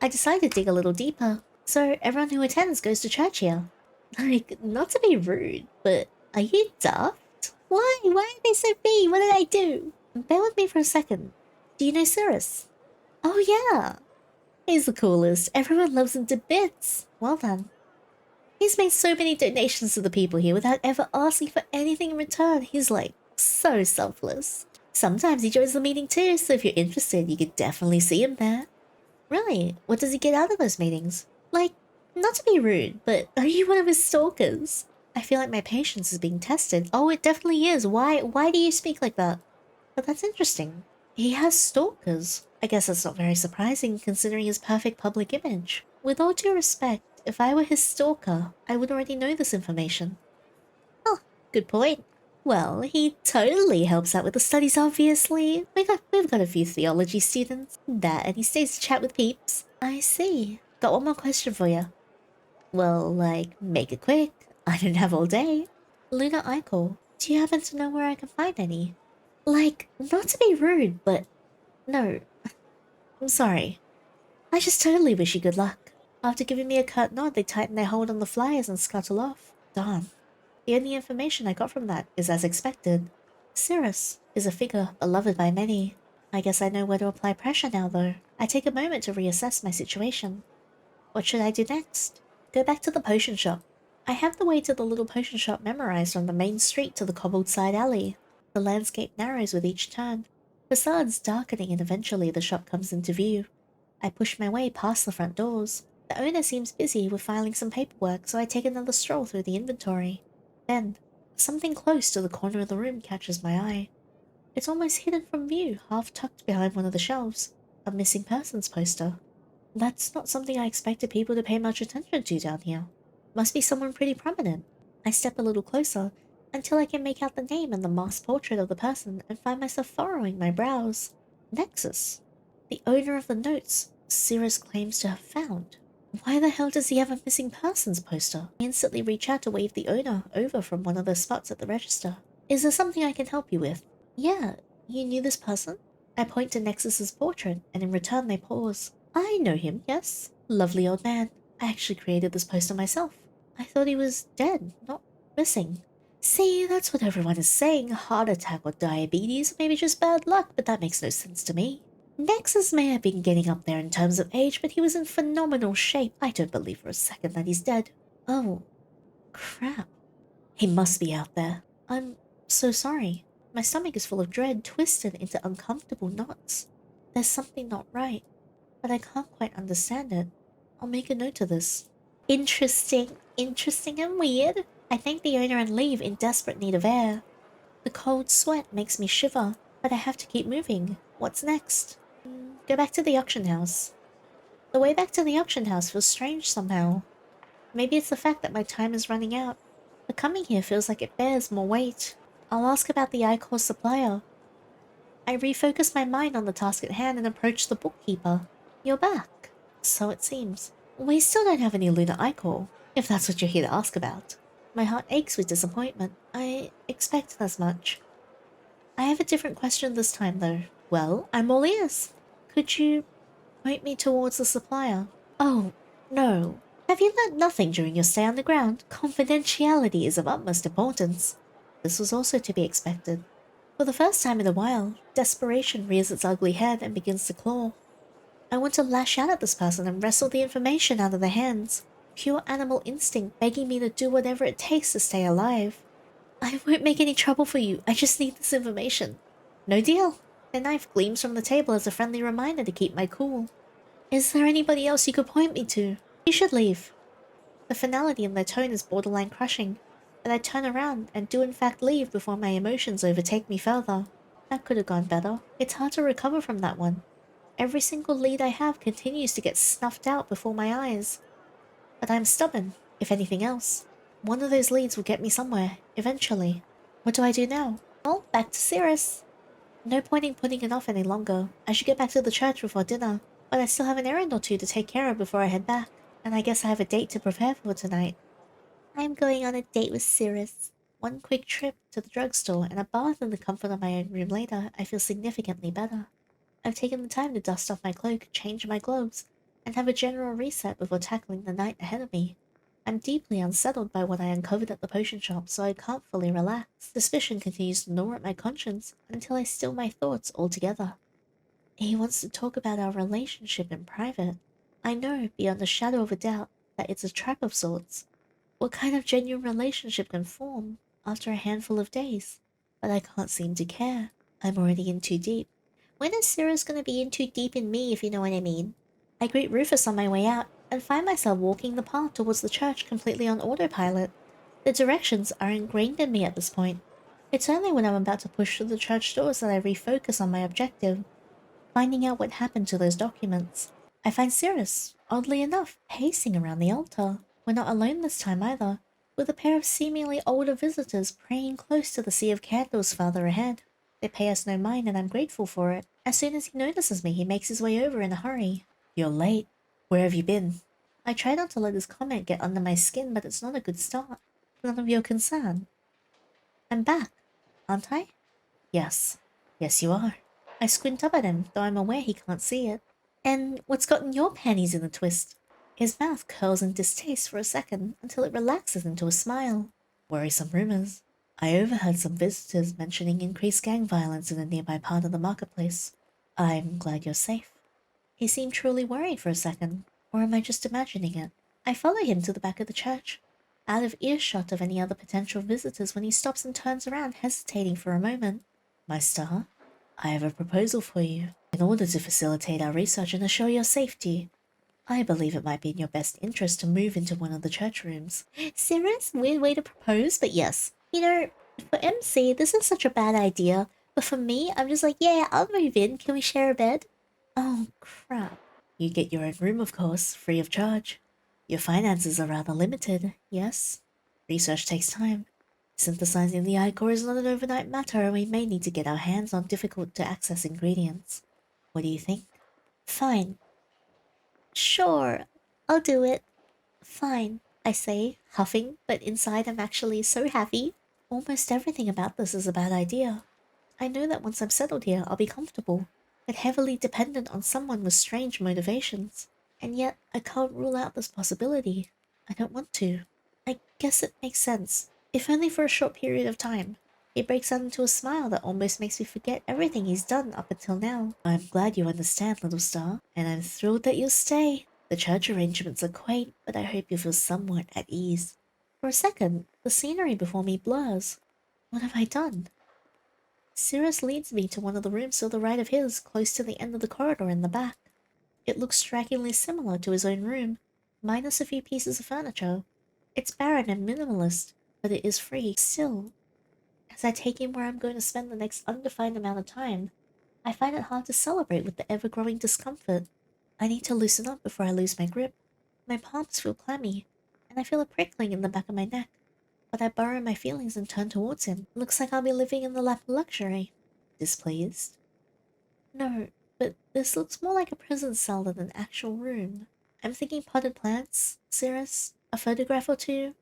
I decide to dig a little deeper. So everyone who attends goes to church here. Like, not to be rude, but are you daft? Why? Why are they so mean? What did I do? Bear with me for a second. Do you know Cirrus? Oh yeah. He's the coolest. Everyone loves him to bits. Well done. He's made so many donations to the people here without ever asking for anything in return. He's like, so selfless. Sometimes he joins the meeting too, so if you're interested, you could definitely see him there. Really? What does he get out of those meetings? Like, not to be rude, but are you one of his stalkers? I feel like my patience is being tested. Oh, it definitely is. Why do you speak like that? But that's interesting. He has stalkers. I guess that's not very surprising considering his perfect public image. With all due respect, if I were his stalker, I would already know this information. Oh, good point. Well, he totally helps out with the studies, obviously. We've got a few theology students. That, and he stays to chat with peeps. I see. Got one more question for you. Well, like, make it quick. I don't have all day. Lunar Icor, do you happen to know where I can find any? Like, not to be rude, but... No. I'm sorry. I just totally wish you good luck. After giving me a curt nod, they tighten their hold on the flyers and scuttle off. Darn. The only information I got from that is as expected. Cirrus is a figure beloved by many. I guess I know where to apply pressure now, though. I take a moment to reassess my situation. What should I do next? Go back to the potion shop. I have the way to the little potion shop memorized from the main street to the cobbled side alley. The landscape narrows with each turn, facades darkening, and eventually the shop comes into view. I push my way past the front doors. The owner seems busy with filing some paperwork, so I take another stroll through the inventory. Then, something close to the corner of the room catches my eye. It's almost hidden from view, half tucked behind one of the shelves. A missing persons poster. That's not something I expected people to pay much attention to down here. Must be someone pretty prominent. I step a little closer, until I can make out the name and the masked portrait of the person and find myself furrowing my brows. Nexus. The owner of the notes Cirrus claims to have found. Why the hell does he have a missing persons poster? I instantly reach out to wave the owner over from one of the spots at the register. Is there something I can help you with? Yeah, you knew this person? I point to Nexus's portrait, and in return they pause. I know him, yes. Lovely old man. I actually created this poster myself. I thought he was dead, not Missing. See, that's what everyone is saying. Heart attack or diabetes, maybe just bad luck, but that makes no sense to me. Nexus may have been getting up there in terms of age, but he was in phenomenal shape. I don't believe for a second that he's dead. Oh, crap. He must be out there. I'm so sorry. My stomach is full of dread, twisted into uncomfortable knots. There's something not right, but I can't quite understand it. I'll make a note of this. Interesting. Interesting and weird. I thank the owner and leave in desperate need of air. The cold sweat makes me shiver, but I have to keep moving. What's next? Go back to the auction house. The way back to the auction house feels strange somehow. Maybe it's the fact that my time is running out. But coming here feels like it bears more weight. I'll ask about the iCore supplier. I refocus my mind on the task at hand and approach the bookkeeper. You're back. So it seems. We still don't have any Lunar iCore, if that's what you're here to ask about. My heart aches with disappointment. I expected as much. I have a different question this time, though. Well, I'm all ears. Could you point me towards the supplier? Oh, no. Have you learnt nothing during your stay on the ground? Confidentiality is of utmost importance. This was also to be expected. For the first time in a while, desperation rears its ugly head and begins to claw. I want to lash out at this person and wrestle the information out of their hands. Pure animal instinct begging me to do whatever it takes to stay alive. I won't make any trouble for you. I just need this information. No deal. The knife gleams from the table as a friendly reminder to keep my cool. Is there anybody else you could point me to? You should leave. The finality in their tone is borderline crushing, but I turn around and do in fact leave before my emotions overtake me further. That could have gone better. It's hard to recover from that one. Every single lead I have continues to get snuffed out before my eyes. But I'm stubborn, if anything else. One of those leads will get me somewhere, eventually. What do I do now? Well, back to Cirrus. No point in putting it off any longer. I should get back to the church before dinner, but I still have an errand or two to take care of before I head back. And I guess I have a date to prepare for tonight. I'm going on a date with Cirrus. One quick trip to the drugstore and a bath in the comfort of my own room later, I feel significantly better. I've taken the time to dust off my cloak, change my gloves, and have a general reset before tackling the night ahead of me. I'm deeply unsettled by what I uncovered at the potion shop, so I can't fully relax. Suspicion continues to gnaw at my conscience until I still my thoughts altogether. He wants to talk about our relationship in private. I know, beyond a shadow of a doubt, that it's a trap of sorts. What kind of genuine relationship can form after a handful of days? But I can't seem to care. I'm already in too deep. When is Cirrus gonna be in too deep in me, if you know what I mean? I greet Rufus on my way out, and find myself walking the path towards the church completely on autopilot. The directions are ingrained in me at this point. It's only when I'm about to push through the church doors that I refocus on my objective, finding out what happened to those documents. I find Cirrus, oddly enough, pacing around the altar. We're not alone this time either, with a pair of seemingly older visitors praying close to the sea of candles farther ahead. They pay us no mind and I'm grateful for it. As soon as he notices me, he makes his way over in a hurry. You're late. Where have you been? I try not to let his comment get under my skin, but it's not a good start. None of your concern. I'm back, aren't I? Yes. Yes, you are. I squint up at him, though I'm aware he can't see it. And what's gotten your panties in a twist? His mouth curls in distaste for a second until it relaxes into a smile. Worrisome rumors. I overheard some visitors mentioning increased gang violence in a nearby part of the marketplace. I'm glad you're safe. He seemed truly worried for a second, or am I just imagining it? I follow him to the back of the church, out of earshot of any other potential visitors when he stops and turns around, hesitating for a moment. My star, I have a proposal for you. In order to facilitate our research and assure your safety, I believe it might be in your best interest to move into one of the church rooms. Cirrus? Weird way to propose, but yes. You know, for MC, this is such a bad idea. But for me, I'm just like, yeah, I'll move in. Can we share a bed? Oh, crap. You get your own room, of course, free of charge. Your finances are rather limited, yes? Research takes time. Synthesizing the ichor is not an overnight matter, and we may need to get our hands on difficult-to-access ingredients. What do you think? Fine. Sure, I'll do it. Fine, I say, huffing, but inside I'm actually so happy. Almost everything about this is a bad idea. I know that once I'm settled here, I'll be comfortable, but heavily dependent on someone with strange motivations. And yet, I can't rule out this possibility. I don't want to. I guess it makes sense. if only for a short period of time. He breaks out into a smile that almost makes me forget everything he's done up until now. I'm glad you understand, little star, and I'm thrilled that you'll stay. The church arrangements are quaint, but I hope you feel somewhat at ease. For a second, the scenery before me blurs. What have I done? Cirrus leads me to one of the rooms to the right of his, close to the end of the corridor in the back. It looks strikingly similar to his own room, minus a few pieces of furniture. It's barren and minimalist, but it is free. Still, as I take in where I'm going to spend the next undefined amount of time, I find it hard to celebrate with the ever-growing discomfort. I need to loosen up before I lose my grip. My palms feel clammy, and I feel a prickling in the back of my neck. But I burrow my feelings and turn towards him. Looks like I'll be living in the lap of luxury. Displeased? No, but this looks more like a prison cell than an actual room. I'm thinking potted plants, Cirrus, a photograph or two.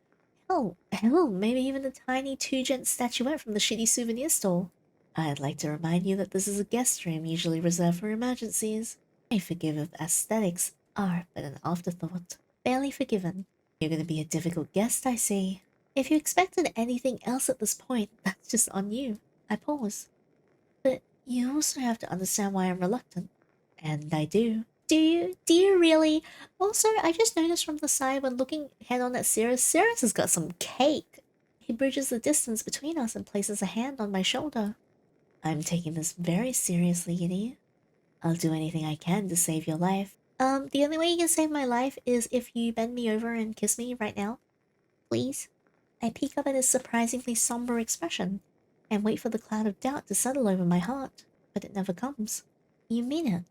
Hell, maybe even a tiny two-gent statuette from the shitty souvenir store. I'd like to remind you that this is a guest room usually reserved for emergencies. I forgive if aesthetics are but an afterthought. Barely forgiven. You're gonna be a difficult guest, I see. If you expected anything else at this point, that's just on you. I pause. But you also have to understand why I'm reluctant. And I do. Do you? Do you really? Also, I just noticed from the side when looking head on at Cirrus, Cirrus has got some cake. He bridges the distance between us and places a hand on my shoulder. I'm taking this very seriously, Yinny. I'll do anything I can to save your life. The only way you can save my life is if you bend me over and kiss me right now. Please? I peek up at his surprisingly somber expression and wait for the cloud of doubt to settle over my heart, but it never comes. You mean it?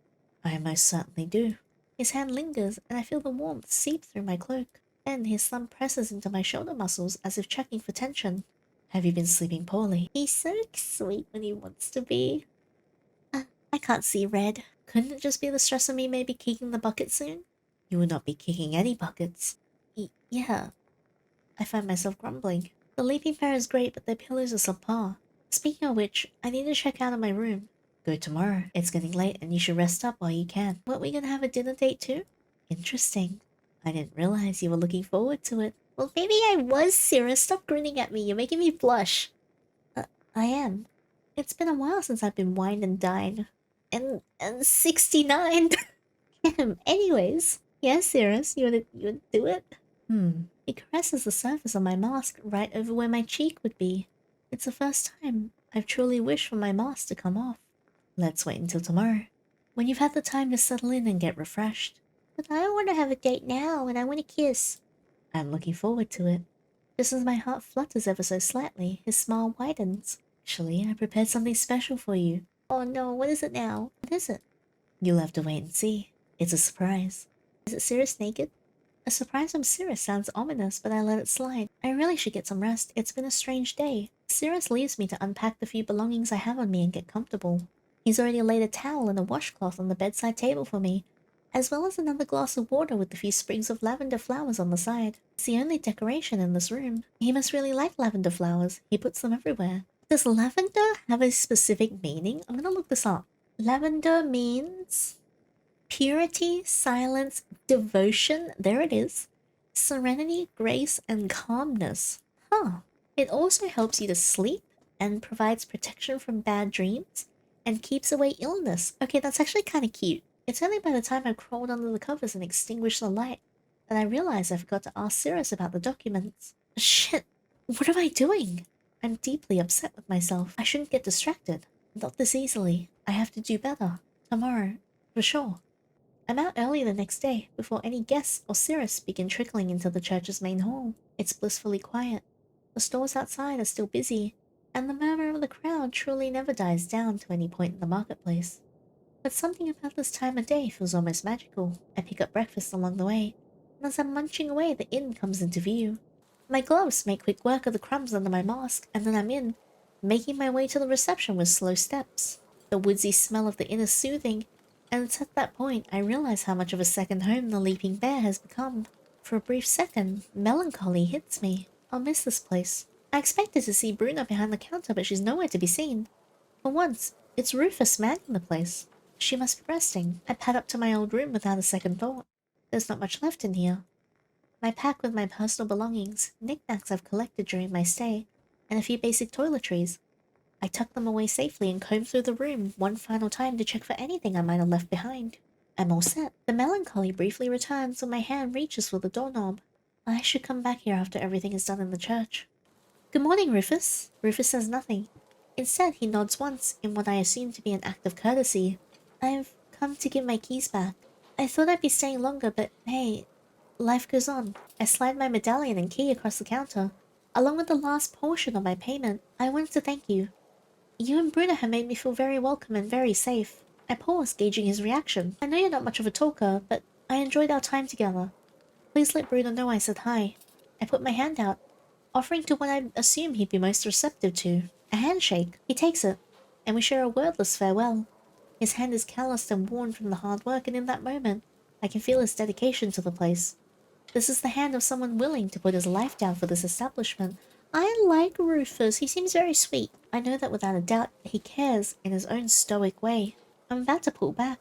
I most certainly do. His hand lingers, and I feel the warmth seep through my cloak. Then his thumb presses into my shoulder muscles as if checking for tension. Have you been sleeping poorly? He's so sweet when he wants to be. I can't see red. Couldn't it just be the stress of me maybe kicking the bucket soon? You will not be kicking any buckets. Yeah. I find myself grumbling. The leaping pair is great, but their pillows are subpar. Speaking of which, I need to check out of my room. Go tomorrow. It's getting late and you should rest up while you can. Weren't we gonna have a dinner date too? Interesting. I didn't realize you were looking forward to it. Well, maybe I was, Cirrus. Stop grinning at me. You're making me blush. I am. It's been a while since I've been wined and dined. And 69. Anyways. Yes, Cirrus, you would do it? He caresses the surface of my mask right over where my cheek would be. It's the first time I've truly wished for my mask to come off. Let's wait until tomorrow, when you've had the time to settle in and get refreshed. But I don't want to have a date now, and I want to kiss. I'm looking forward to it. Just as my heart flutters ever so slightly, his smile widens. Actually, I prepared something special for you. Oh no, what is it now? What is it? You'll have to wait and see. It's a surprise. Is it Cirrus naked? A surprise from Cirrus sounds ominous, but I let it slide. I really should get some rest. It's been a strange day. Cirrus leaves me to unpack the few belongings I have on me and get comfortable. He's already laid a towel and a washcloth on the bedside table for me, as well as another glass of water with a few sprigs of lavender flowers on the side. It's the only decoration in this room. He must really like lavender flowers. He puts them everywhere. Does lavender have a specific meaning? I'm gonna look this up. Lavender means purity, silence, devotion, there it is, serenity, grace, and calmness. Huh. It also helps you to sleep and provides protection from bad dreams and keeps away illness. Okay, that's actually kind of cute. It's only by the time I crawled under the covers and extinguished the light that I realized I forgot to ask Cirrus about the documents. Shit, what am I doing? I'm deeply upset with myself. I shouldn't get distracted. Not this easily. I have to do better. Tomorrow, for sure. I'm out early the next day, before any guests or Cirrus begin trickling into the church's main hall. It's blissfully quiet. The stores outside are still busy, and the murmur of the crowd truly never dies down to any point in the marketplace. But something about this time of day feels almost magical. I pick up breakfast along the way, and as I'm munching away, the inn comes into view. My gloves make quick work of the crumbs under my mask, and then I'm in, making my way to the reception with slow steps. The woodsy smell of the inn is soothing, and it's at that point I realize how much of a second home the Leaping Bear has become. For a brief second, melancholy hits me. I'll miss this place. I expected to see Bruna behind the counter, but she's nowhere to be seen. For once, it's Rufus manning the place. She must be resting. I pad up to my old room without a second thought. There's not much left in here. My pack with my personal belongings, knickknacks I've collected during my stay, and a few basic toiletries. I tuck them away safely and comb through the room one final time to check for anything I might have left behind. I'm all set. The melancholy briefly returns when my hand reaches for the doorknob. I should come back here after everything is done in the church. Good morning, Rufus. Rufus says nothing. Instead, he nods once in what I assume to be an act of courtesy. I've come to give my keys back. I thought I'd be staying longer, but hey, life goes on. I slide my medallion and key across the counter, along with the last portion of my payment. I wanted to thank you. You and Bruno have made me feel very welcome and very safe. I paused, gauging his reaction. I know you're not much of a talker, but I enjoyed our time together. Please let Bruno know I said hi. I put my hand out, offering to what I assume he'd be most receptive to. A handshake. He takes it, and we share a wordless farewell. His hand is calloused and worn from the hard work, and in that moment, I can feel his dedication to the place. This is the hand of someone willing to put his life down for this establishment. I like Rufus. He seems very sweet. I know that without a doubt, he cares in his own stoic way. I'm about to pull back,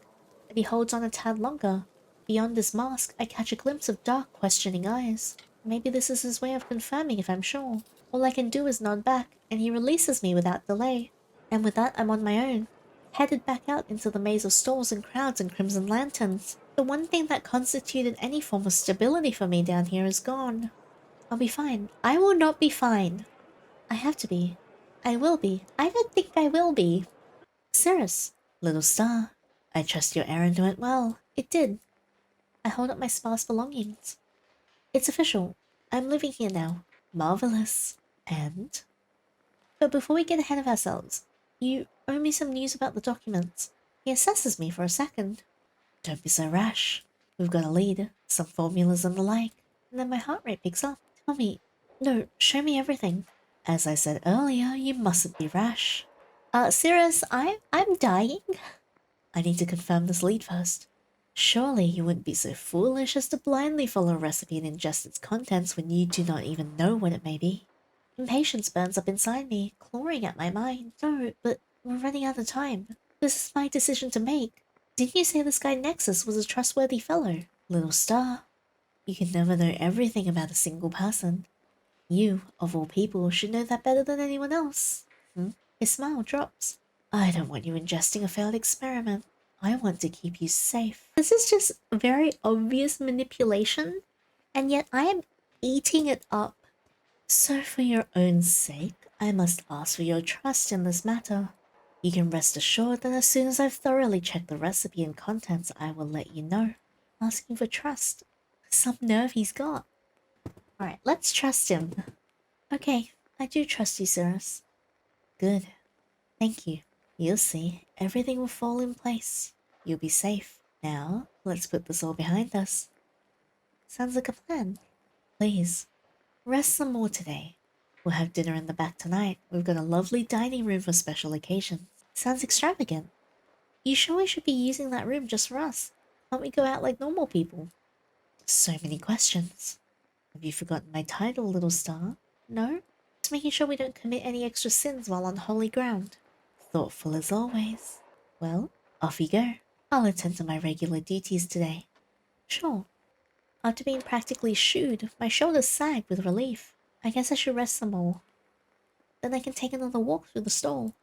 but he holds on a tad longer. Beyond his mask, I catch a glimpse of dark, questioning eyes. Maybe this is his way of confirming if I'm sure. All I can do is nod back, and he releases me without delay. And with that, I'm on my own, headed back out into the maze of stalls and crowds and crimson lanterns. The one thing that constituted any form of stability for me down here is gone. I'll be fine. I will not be fine. I have to be. I will be. I don't think I will be. Cirrus, little star, I trust your errand went well. It did. I hold up my sparse belongings. It's official. I'm living here now. Marvelous. And? But before we get ahead of ourselves, you owe me some news about the documents. He assesses me for a second. Don't be so rash. We've got a lead, some formulas and the like. And then my heart rate picks up. Tell me. No, show me everything. As I said earlier, you mustn't be rash. Cirrus, I'm dying. I need to confirm this lead first. Surely you wouldn't be so foolish as to blindly follow a recipe and ingest its contents when you do not even know what it may be. Impatience burns up inside me, clawing at my mind. No, but we're running out of time. This is my decision to make. Didn't you say this guy Nexus was a trustworthy fellow? Little star, you can never know everything about a single person. You, of all people, should know that better than anyone else. His smile drops. I don't want you ingesting a failed experiment. I want to keep you safe. This is just very obvious manipulation, and yet I am eating it up. So for your own sake, I must ask for your trust in this matter. You can rest assured that as soon as I've thoroughly checked the recipe and contents, I will let you know. Asking for trust. Some nerve he's got. Alright, let's trust him. Okay, I do trust you, Cirrus. Good. Thank you. You'll see, everything will fall in place. You'll be safe. Now, let's put this all behind us. Sounds like a plan. Please, rest some more today. We'll have dinner in the back tonight. We've got a lovely dining room for special occasions. Sounds extravagant. You sure we should be using that room just for us? Can't we go out like normal people? So many questions. Have you forgotten my title, little star? No? Just making sure we don't commit any extra sins while on holy ground. Thoughtful as always. Well, off you go. I'll attend to my regular duties today. Sure. After being practically shooed, my shoulders sag with relief. I guess I should rest some more. Then I can take another walk through the stall.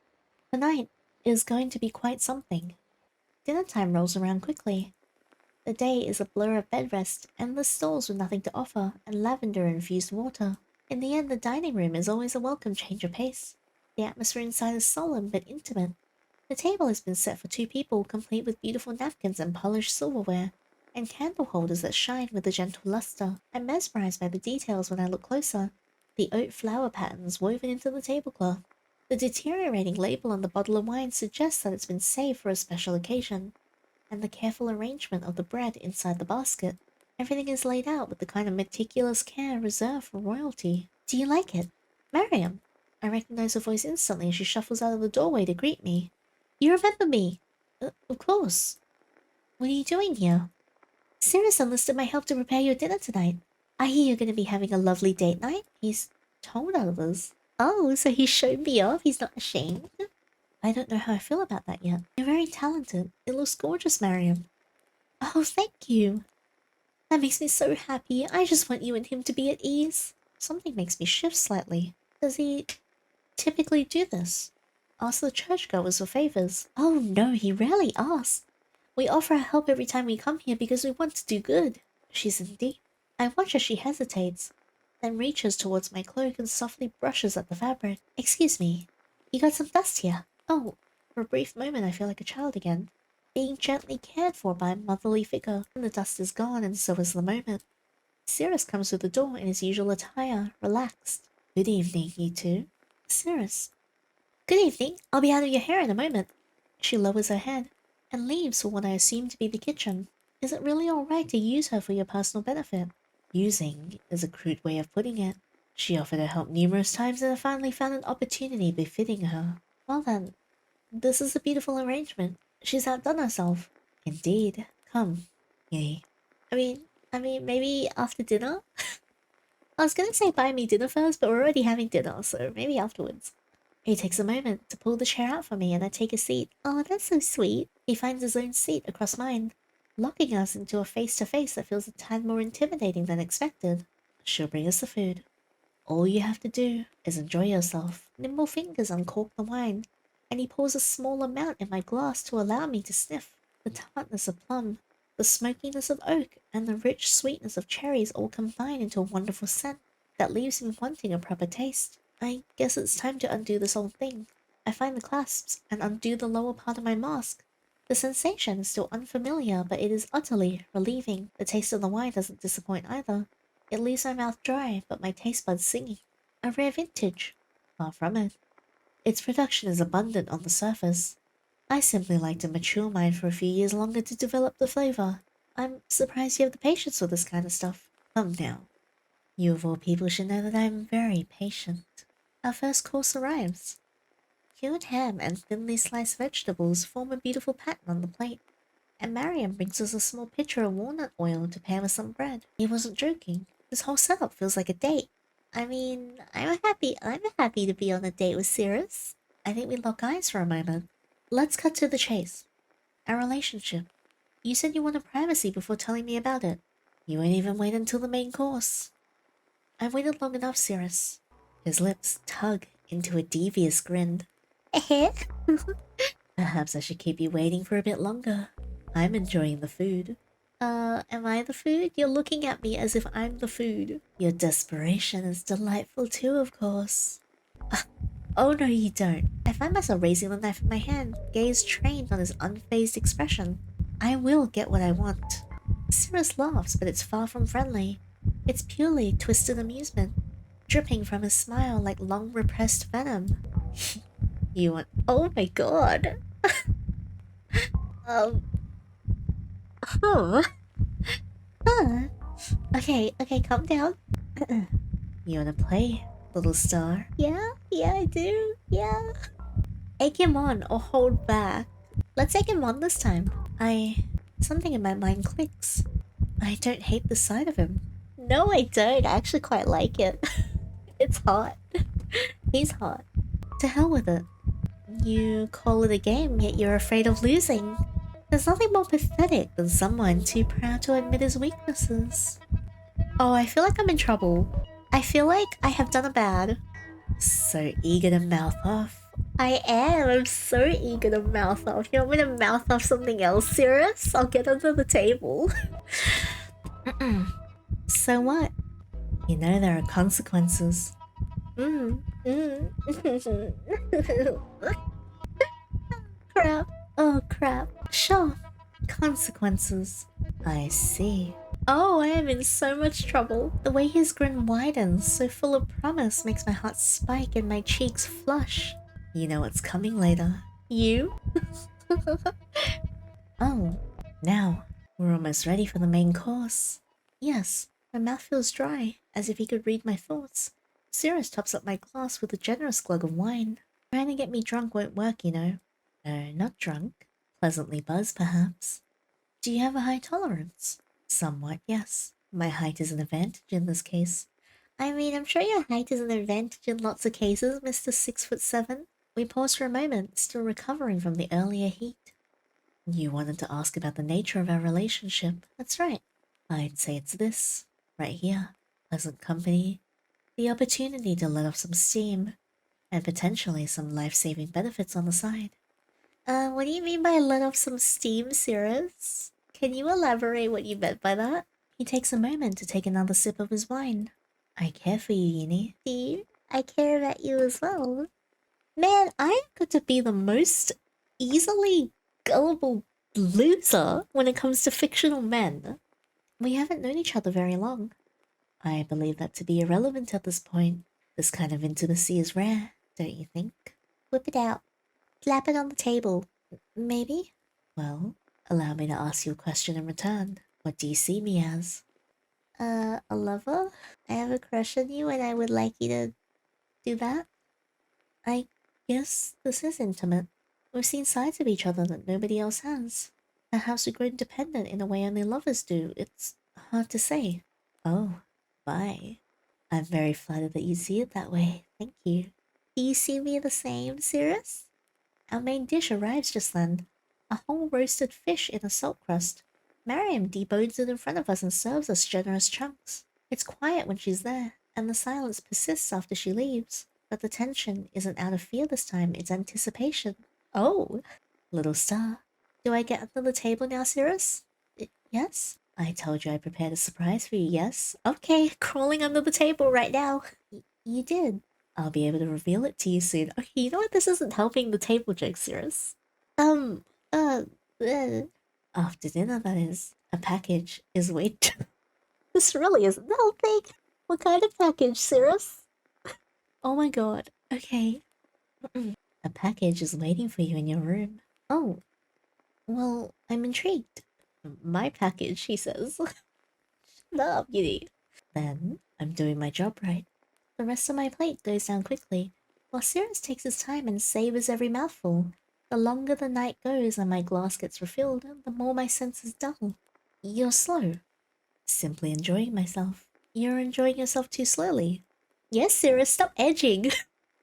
Tonight is going to be quite something. Dinner time rolls around quickly. The day is a blur of bed rest, endless stalls with nothing to offer, and lavender-infused water. In the end, the dining room is always a welcome change of pace. The atmosphere inside is solemn but intimate. The table has been set for 2 people, complete with beautiful napkins and polished silverware, and candle holders that shine with a gentle luster. I'm mesmerized by the details when I look closer. The oat flower patterns woven into the tablecloth. The deteriorating label on the bottle of wine suggests that it's been saved for a special occasion, and the careful arrangement of the bread inside the basket. Everything is laid out with the kind of meticulous care reserved for royalty. Do you like it? Miriam! I recognize her voice instantly as she shuffles out of the doorway to greet me. You remember me? Of course. What are you doing here? Cirrus enlisted my help to prepare your dinner tonight. I hear you're going to be having a lovely date night. He's told others. Oh, so he showed me off? He's not ashamed? I don't know how I feel about that yet. You're very talented. It looks gorgeous, Miriam. Oh, thank you. That makes me so happy. I just want you and him to be at ease. Something makes me shift slightly. Does he typically do this? Ask the churchgoers for favors? Oh no, he rarely asks. We offer our help every time we come here because we want to do good. She's in deep. I watch as she hesitates, then reaches towards my cloak and softly brushes at the fabric. Excuse me, you got some dust here. Oh, for a brief moment I feel like a child again, being gently cared for by a motherly figure. And the dust is gone and so is the moment. Cirrus comes through the door in his usual attire, relaxed. Good evening, you two. Cirrus. Good evening. I'll be out of your hair in a moment. She lowers her head and leaves for what I assume to be the kitchen. Is it really alright to use her for your personal benefit? Using is a crude way of putting it. She offered her help numerous times and I finally found an opportunity befitting her. Well then, this is a beautiful arrangement. She's outdone herself. Indeed. Come, Yay. I mean, maybe after dinner? I was gonna say buy me dinner first, but we're already having dinner, so maybe afterwards. He takes a moment to pull the chair out for me and I take a seat. Oh, that's so sweet. He finds his own seat across mine, locking us into a face-to-face that feels a tad more intimidating than expected. She'll bring us the food. All you have to do is enjoy yourself. Nimble fingers uncork the wine, and he pours a small amount in my glass to allow me to sniff. The tartness of plum, the smokiness of oak, and the rich sweetness of cherries all combine into a wonderful scent that leaves me wanting a proper taste. I guess it's time to undo this whole thing. I find the clasps and undo the lower part of my mask. The sensation is still unfamiliar, but it is utterly relieving. The taste of the wine doesn't disappoint either. It leaves my mouth dry, but my taste buds singing. A rare vintage. Far from it. Its production is abundant on the surface. I simply like to mature mine for a few years longer to develop the flavor. I'm surprised you have the patience for this kind of stuff. Come now. You of all people should know that I am very patient. Our first course arrives. Cured ham and thinly sliced vegetables form a beautiful pattern on the plate, and Mariam brings us a small pitcher of walnut oil to pair with some bread. He wasn't joking. This whole setup feels like a date. I mean, I'm happy to be on a date with Cirrus. I think we lock eyes for a moment. Let's cut to the chase. Our relationship. You said you wanted privacy before telling me about it. You won't even wait until the main course. I've waited long enough, Cirrus. His lips tug into a devious grin. Perhaps I should keep you waiting for a bit longer. I'm enjoying the food. Am I the food? You're looking at me as if I'm the food. Your desperation is delightful too, of course. Oh no, you don't. I find myself raising the knife in my hand, gaze trained on his unfazed expression. I will get what I want. Cirrus laughs, but it's far from friendly. It's purely twisted amusement, dripping from his smile like long repressed venom. You want— oh my god. um... Huh. Huh. Okay, calm down. You wanna play, little star? Yeah, I do. Yeah. Egg him on or hold back. Let's egg him on this time. Something in my mind clicks. I don't hate the sight of him. No, I don't. I actually quite like it. It's hot. He's hot. To hell with it. You call it a game, yet you're afraid of losing. There's nothing more pathetic than someone too proud to admit his weaknesses. Oh, I feel like I'm in trouble. I feel like I have done a bad. So eager to mouth off. I am. I'm so eager to mouth off. You want me to mouth off something else, Cirrus? I'll get under the table. So what? You know there are consequences. Crap. Oh, crap. Sure. Consequences. I see. Oh, I am in so much trouble. The way his grin widens, so full of promise, makes my heart spike and my cheeks flush. You know what's coming later. You? Oh, now we're almost ready for the main course. Yes, my mouth feels dry, as if he could read my thoughts. Cirrus tops up my glass with a generous glug of wine. Trying to get me drunk won't work, you know. No, not drunk. Pleasantly buzzed, perhaps. Do you have a high tolerance? Somewhat, yes. My height is an advantage in this case. I mean, I'm sure your height is an advantage in lots of cases, Mr. 6'7". We paused for a moment, still recovering from the earlier heat. You wanted to ask about the nature of our relationship. That's right. I'd say it's this, right here. Pleasant company, the opportunity to let off some steam, and potentially some life-saving benefits on the side. What do you mean by let off some steam, Cirrus? Can you elaborate what you meant by that? He takes a moment to take another sip of his wine. I care for you, Yinny. See, I care about you as well. Man, I got to be the most easily gullible loser when it comes to fictional men. We haven't known each other very long. I believe that to be irrelevant at this point. This kind of intimacy is rare, don't you think? Whip it out. Slap it on the table. Maybe? Well, allow me to ask you a question in return. What do you see me as? A lover? I have a crush on you and I would like you to do that? I guess this is intimate. We've seen sides of each other that nobody else has. Perhaps we've grown dependent in a way only lovers do. It's hard to say. Oh, bye. I'm very flattered that you see it that way. Thank you. Do you see me the same, Cirrus? Our main dish arrives just then. A whole roasted fish in a salt crust. Mariam debones it in front of us and serves us generous chunks. It's quiet when she's there, and the silence persists after she leaves. But the tension isn't out of fear this time, it's anticipation. Oh, little star. Do I get under the table now, Cirrus? Yes? I told you I prepared a surprise for you, yes? Okay, crawling under the table right now. You did. I'll be able to reveal it to you soon. Okay, you know what? This isn't helping the table joke, Cirrus. Um, uh, uh. After dinner, that is. A package is waiting. This really isn't helping. What kind of package, Cirrus? Oh my god. Okay. A package is waiting for you in your room. Oh, well, I'm intrigued. My package, he says. Shut up, Giddy. Then, I'm doing my job right. The rest of my plate goes down quickly, while Cirrus takes his time and savors every mouthful. The longer the night goes and my glass gets refilled, the more my senses dull. You're slow. Simply enjoying myself. You're enjoying yourself too slowly. Yes, Cirrus, stop edging.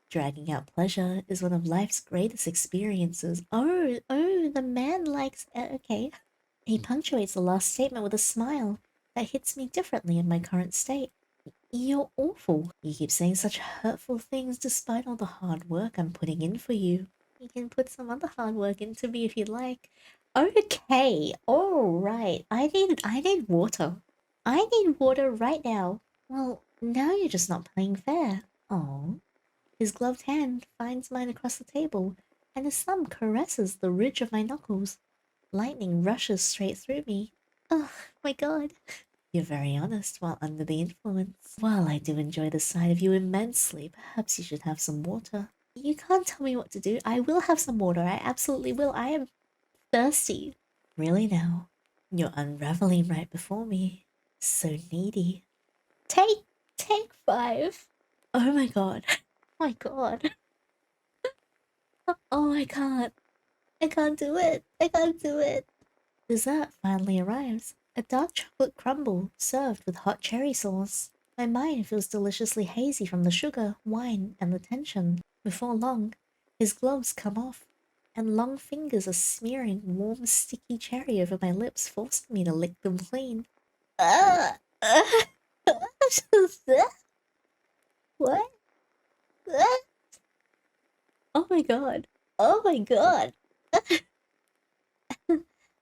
Dragging out pleasure is one of life's greatest experiences. Oh, the man likes... okay. He punctuates the last statement with a smile that hits me differently in my current state. You're awful. You keep saying such hurtful things despite all the hard work I'm putting in for you. You can put some other hard work into me if you'd like. Okay, alright. I need water. I need water right now. Well, now you're just not playing fair. Oh. His gloved hand finds mine across the table, and his thumb caresses the ridge of my knuckles. Lightning rushes straight through me. Oh my god. You're very honest while under the influence. While I do enjoy the sight of you immensely, perhaps you should have some water. You can't tell me what to do. I will have some water. I absolutely will. I am thirsty. Really now? You're unraveling right before me. So needy. Take 5. Oh my god. Oh my god. Oh, I can't. I can't do it. I can't do it. Dessert finally arrives. A dark chocolate crumble served with hot cherry sauce. My mind feels deliciously hazy from the sugar, wine, and the tension. Before long, his gloves come off, and long fingers are smearing warm, sticky cherry over my lips, forcing me to lick them clean. Uh, uh, what? Oh my god. Oh my god.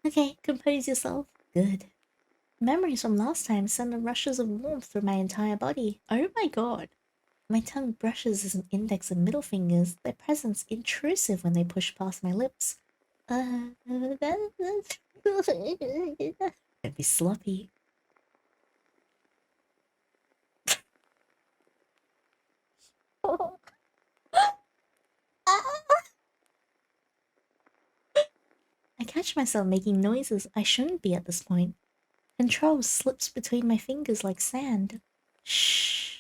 Okay, compose yourself. Good. Memories from last time send rushes of warmth through my entire body. Oh my god. My tongue brushes his index and middle fingers, their presence intrusive when they push past my lips. Don't be sloppy. I catch myself making noises I shouldn't be at this point. Control slips between my fingers like sand. Shh.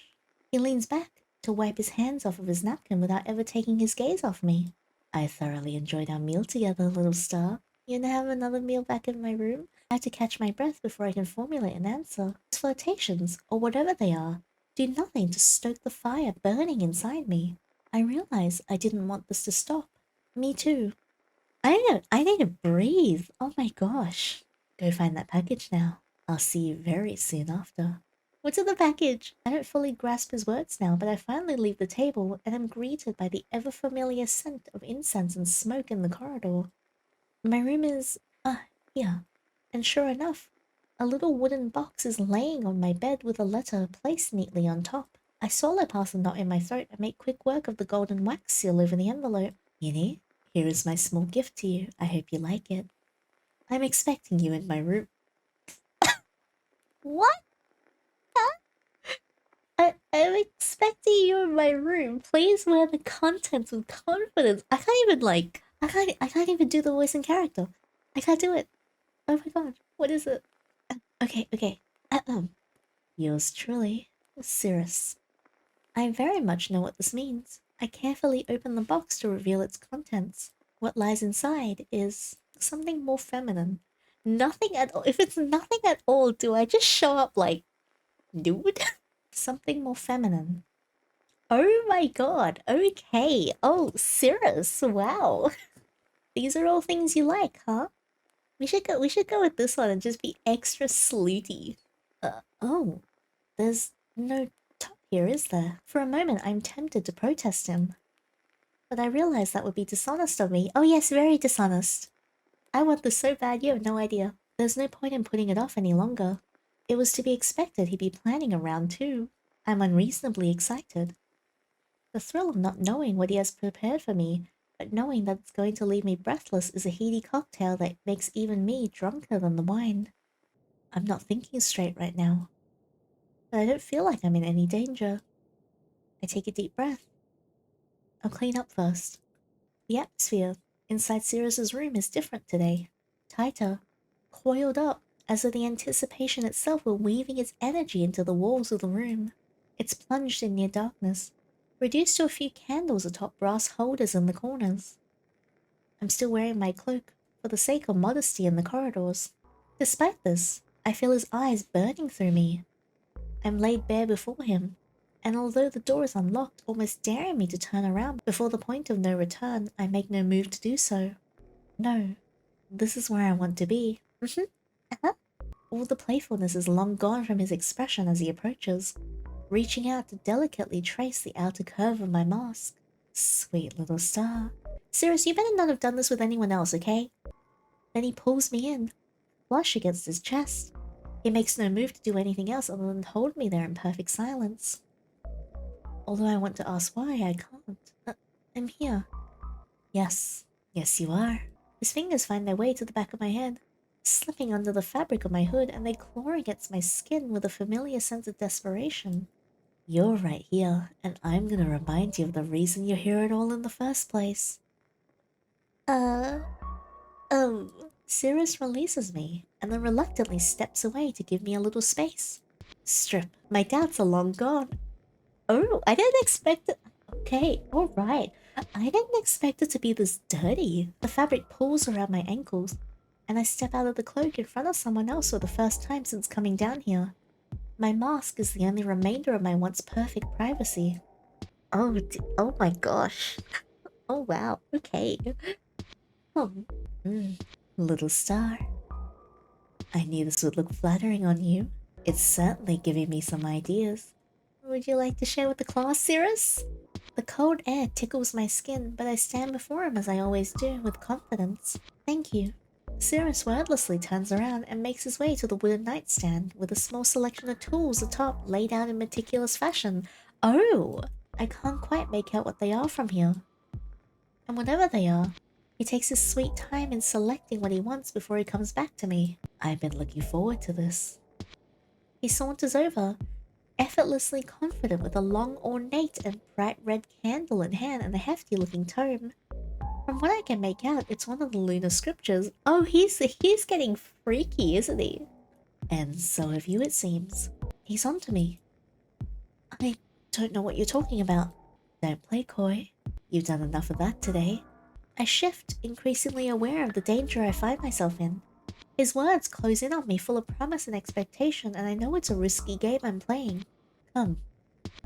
He leans back to wipe his hands off of his napkin without ever taking his gaze off me. I thoroughly enjoyed our meal together, little star. You gonna have another meal back in my room? I have to catch my breath before I can formulate an answer. His flirtations, or whatever they are, do nothing to stoke the fire burning inside me. I realize I didn't want this to stop. Me too. I need to breathe. Oh my gosh. Go find that package now. I'll see you very soon after. What's in the package? I don't fully grasp his words now, but I finally leave the table and am greeted by the ever-familiar scent of incense and smoke in the corridor. My room is, here. And sure enough, a little wooden box is laying on my bed with a letter placed neatly on top. I swallow past the knot in my throat and make quick work of the golden wax seal over the envelope. Yinny, here is my small gift to you. I hope you like it. I'm expecting you in my room. What? I'm expecting you in my room. Please wear the contents with confidence. I can't even do the voice in character. I can't do it. Oh my god, what is it? Okay. Yours truly, Cirrus. I very much know what this means. I carefully open the box to reveal its contents. What lies inside is something more feminine. Nothing at all. If it's nothing at all, do I just show up like, dude? Something more feminine. Oh my god, okay. Oh, Cirrus, wow. These are all things you like, huh? We should go with this one and just be extra sleuty. Oh. There's no top here, is there? For a moment, I'm tempted to protest him. But I realize that would be dishonest of me. Oh yes, very dishonest. I want this so bad, you have no idea. There's no point in putting it off any longer. It was to be expected he'd be planning a round 2. I'm unreasonably excited. The thrill of not knowing what he has prepared for me, but knowing that it's going to leave me breathless is a heady cocktail that makes even me drunker than the wine. I'm not thinking straight right now. But I don't feel like I'm in any danger. I take a deep breath. I'll clean up first. The atmosphere inside Cirrus's room is different today. Tighter. Coiled up, as though the anticipation itself were weaving its energy into the walls of the room. It's plunged in near darkness, reduced to a few candles atop brass holders in the corners. I'm still wearing my cloak, for the sake of modesty in the corridors. Despite this, I feel his eyes burning through me. I'm laid bare before him, and although the door is unlocked, almost daring me to turn around before the point of no return, I make no move to do so. No, this is where I want to be. All the playfulness is long gone from his expression as he approaches, reaching out to delicately trace the outer curve of my mask. Sweet little star. Cirrus, you better not have done this with anyone else, okay? Then he pulls me in, flush against his chest. He makes no move to do anything else other than hold me there in perfect silence. Although I want to ask why, I can't. I'm here. Yes you are. His fingers find their way to the back of my head, slipping under the fabric of my hood, and they claw against my skin with a familiar sense of desperation. You're right here, and I'm gonna remind you of the reason you're here at all in the first place. Cirrus releases me, and then reluctantly steps away to give me a little space. Strip, my doubts are long gone. Oh, I didn't expect it. Okay, alright. I didn't expect it to be this dirty. The fabric pulls around my ankles, and I step out of the cloak in front of someone else for the first time since coming down here. My mask is the only remainder of my once perfect privacy. Oh my gosh. Oh wow, okay. Oh, little star. I knew this would look flattering on you. It's certainly giving me some ideas. Would you like to share with the class, Cirrus? The cold air tickles my skin, but I stand before him as I always do, with confidence. Thank you. Cirrus wordlessly turns around and makes his way to the wooden nightstand, with a small selection of tools atop laid out in meticulous fashion. Oh! I can't quite make out what they are from here. And whatever they are, he takes his sweet time in selecting what he wants before he comes back to me. I've been looking forward to this. He saunters over, effortlessly confident with a long, ornate and bright red candle in hand and a hefty-looking tome. From what I can make out, it's one of the lunar scriptures. Oh, he's getting freaky, isn't he? And so have you, it seems. He's onto me. I don't know what you're talking about. Don't play coy. You've done enough of that today. I shift, increasingly aware of the danger I find myself in. His words close in on me full of promise and expectation, and I know it's a risky game I'm playing. Come.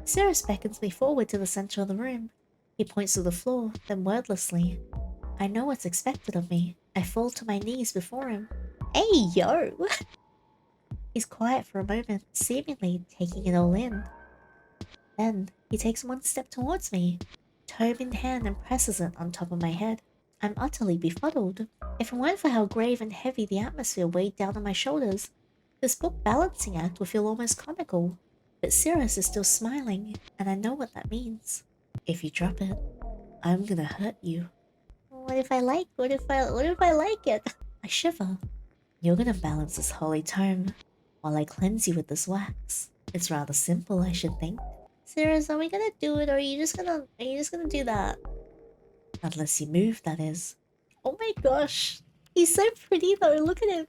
Cirrus beckons me forward to the center of the room. He points to the floor, then wordlessly. I know what's expected of me. I fall to my knees before him. Hey, yo! He's quiet for a moment, seemingly taking it all in. Then, he takes one step towards me, tome in hand, and presses it on top of my head. I'm utterly befuddled. If it weren't for how grave and heavy the atmosphere weighed down on my shoulders, this book balancing act would feel almost comical. But Cirrus is still smiling, and I know what that means. If you drop it, I'm gonna hurt you. What if I like it? I shiver. You're gonna balance this holy tome while I cleanse you with this wax. It's rather simple, I should think. Cirrus, are we gonna do it, or are you just gonna do that? Unless you move, that is. Oh my gosh. He's so pretty though, look at him.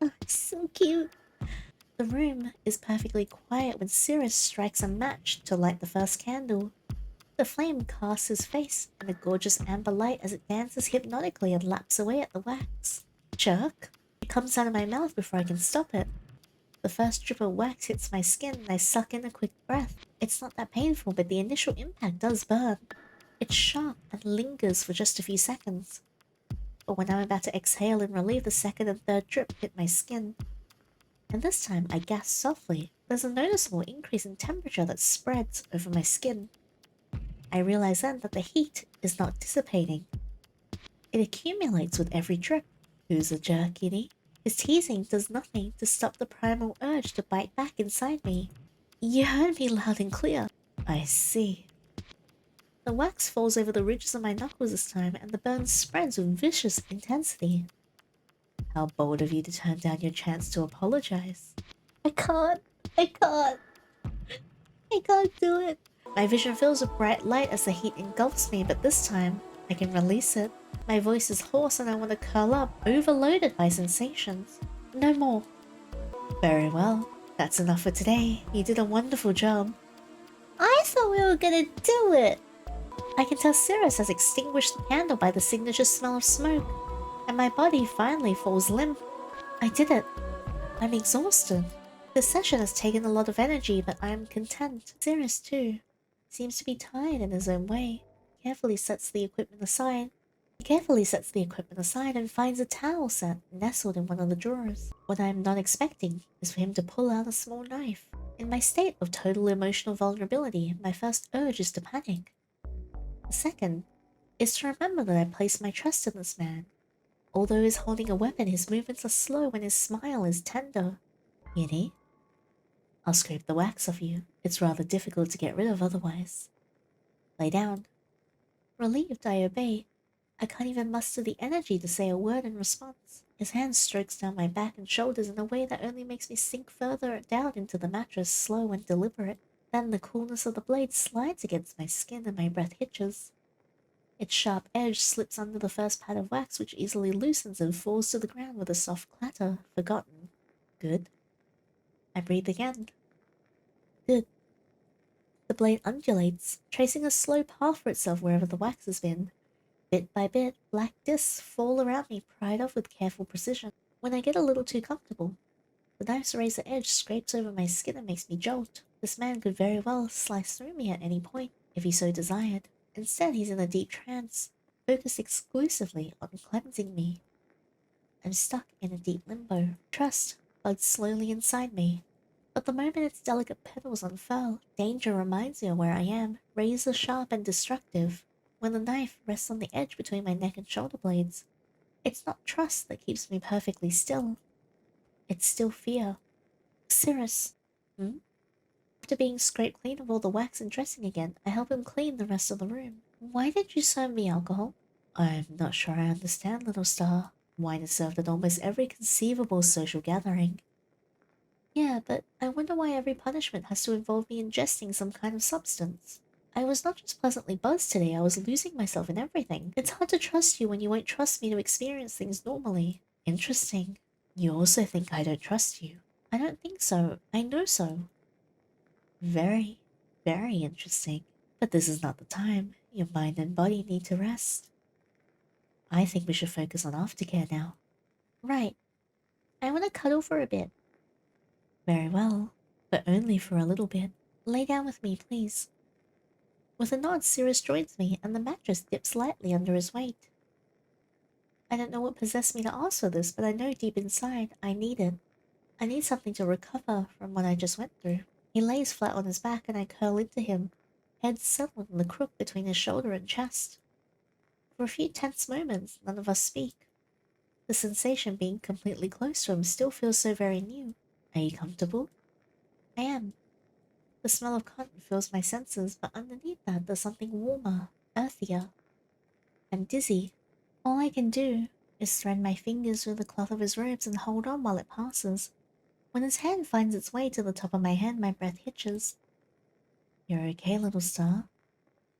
Oh, he's so cute. The room is perfectly quiet when Cirrus strikes a match to light the first candle. The flame casts his face in a gorgeous amber light as it dances hypnotically and laps away at the wax. Jerk! It comes out of my mouth before I can stop it. The first drip of wax hits my skin and I suck in a quick breath. It's not that painful, but the initial impact does burn. It's sharp and lingers for just a few seconds. But when I'm about to exhale in relief, the second and third drip hit my skin. And this time I gasp softly. There's a noticeable increase in temperature that spreads over my skin. I realize then that the heat is not dissipating. It accumulates with every drip. Who's a jerkini? His teasing does nothing to stop the primal urge to bite back inside me. You heard me loud and clear. I see. The wax falls over the ridges of my knuckles this time, and the burn spreads with vicious intensity. How bold of you to turn down your chance to apologize. I can't do it. My vision fills with bright light as the heat engulfs me, but this time, I can release it. My voice is hoarse and I want to curl up, overloaded by sensations. No more. Very well. That's enough for today. You did a wonderful job. I thought we were gonna do it. I can tell Cirrus has extinguished the candle by the signature smell of smoke, and my body finally falls limp. I did it. I'm exhausted. This session has taken a lot of energy, but I am content. Cirrus, too, seems to be tired in his own way. He carefully sets the equipment aside and finds a towel set nestled in one of the drawers. What I am not expecting is for him to pull out a small knife. In my state of total emotional vulnerability, my first urge is to panic. The second is to remember that I placed my trust in this man. Although he's holding a weapon, his movements are slow and his smile is tender. Yinny, I'll scrape the wax off you. It's rather difficult to get rid of otherwise. Lay down. Relieved, I obey. I can't even muster the energy to say a word in response. His hand strokes down my back and shoulders in a way that only makes me sink further down into the mattress, slow and deliberate. Then the coolness of the blade slides against my skin and my breath hitches. Its sharp edge slips under the first pad of wax, which easily loosens and falls to the ground with a soft clatter. Forgotten. Good. I breathe again. Good. The blade undulates, tracing a slow path for itself wherever the wax has been. Bit by bit, black discs fall around me, pried off with careful precision. When I get a little too comfortable, the knife's razor edge scrapes over my skin and makes me jolt. This man could very well slice through me at any point, if he so desired. Instead, he's in a deep trance, focused exclusively on cleansing me. I'm stuck in a deep limbo. Trust buds slowly inside me. But the moment its delicate petals unfurl, danger reminds me of where I am, razor sharp and destructive. When the knife rests on the edge between my neck and shoulder blades, it's not trust that keeps me perfectly still. It's still fear. Cirrus. After being scraped clean of all the wax and dressing again, I help him clean the rest of the room. Why did you serve me alcohol? I'm not sure I understand, little star. Wine is served at almost every conceivable social gathering. Yeah, but I wonder why every punishment has to involve me ingesting some kind of substance. I was not just pleasantly buzzed today, I was losing myself in everything. It's hard to trust you when you won't trust me to experience things normally. Interesting. You also think I don't trust you. I don't think so. I know so. Very, very interesting. But this is not the time. Your mind and body need to rest. I think we should focus on aftercare now. Right. I want to cuddle for a bit. Very well, but only for a little bit. Lay down with me, please. With a nod, Cirrus joins me, and the mattress dips lightly under his weight. I don't know what possessed me to ask for this, but I know deep inside I need it. I need something to recover from what I just went through. He lays flat on his back and I curl into him, head settled in the crook between his shoulder and chest. For a few tense moments, none of us speak. The sensation being completely close to him still feels so very new. Are you comfortable? I am. The smell of cotton fills my senses, but underneath that there's something warmer, earthier. I'm dizzy. All I can do is thread my fingers through the cloth of his robes and hold on while it passes. When his hand finds its way to the top of my head, my breath hitches. You're okay, little star?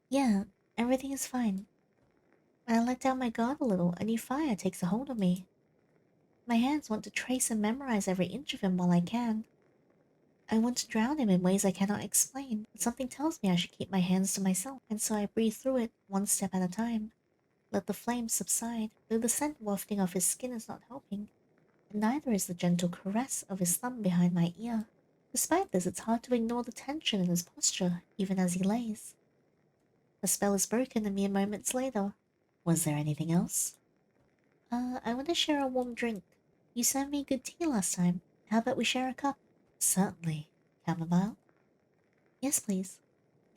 Yeah, everything is fine. When I let down my guard a little, a new fire takes a hold of me. My hands want to trace and memorize every inch of him while I can. I want to drown him in ways I cannot explain, but something tells me I should keep my hands to myself, and so I breathe through it, one step at a time. Let the flames subside, though the scent wafting off his skin is not helping, and neither is the gentle caress of his thumb behind my ear. Despite this, it's hard to ignore the tension in his posture, even as he lays. The spell is broken a mere moments later. Was there anything else? I want to share a warm drink. You served me good tea last time. How about we share a cup? Certainly. Chamomile? Yes, please.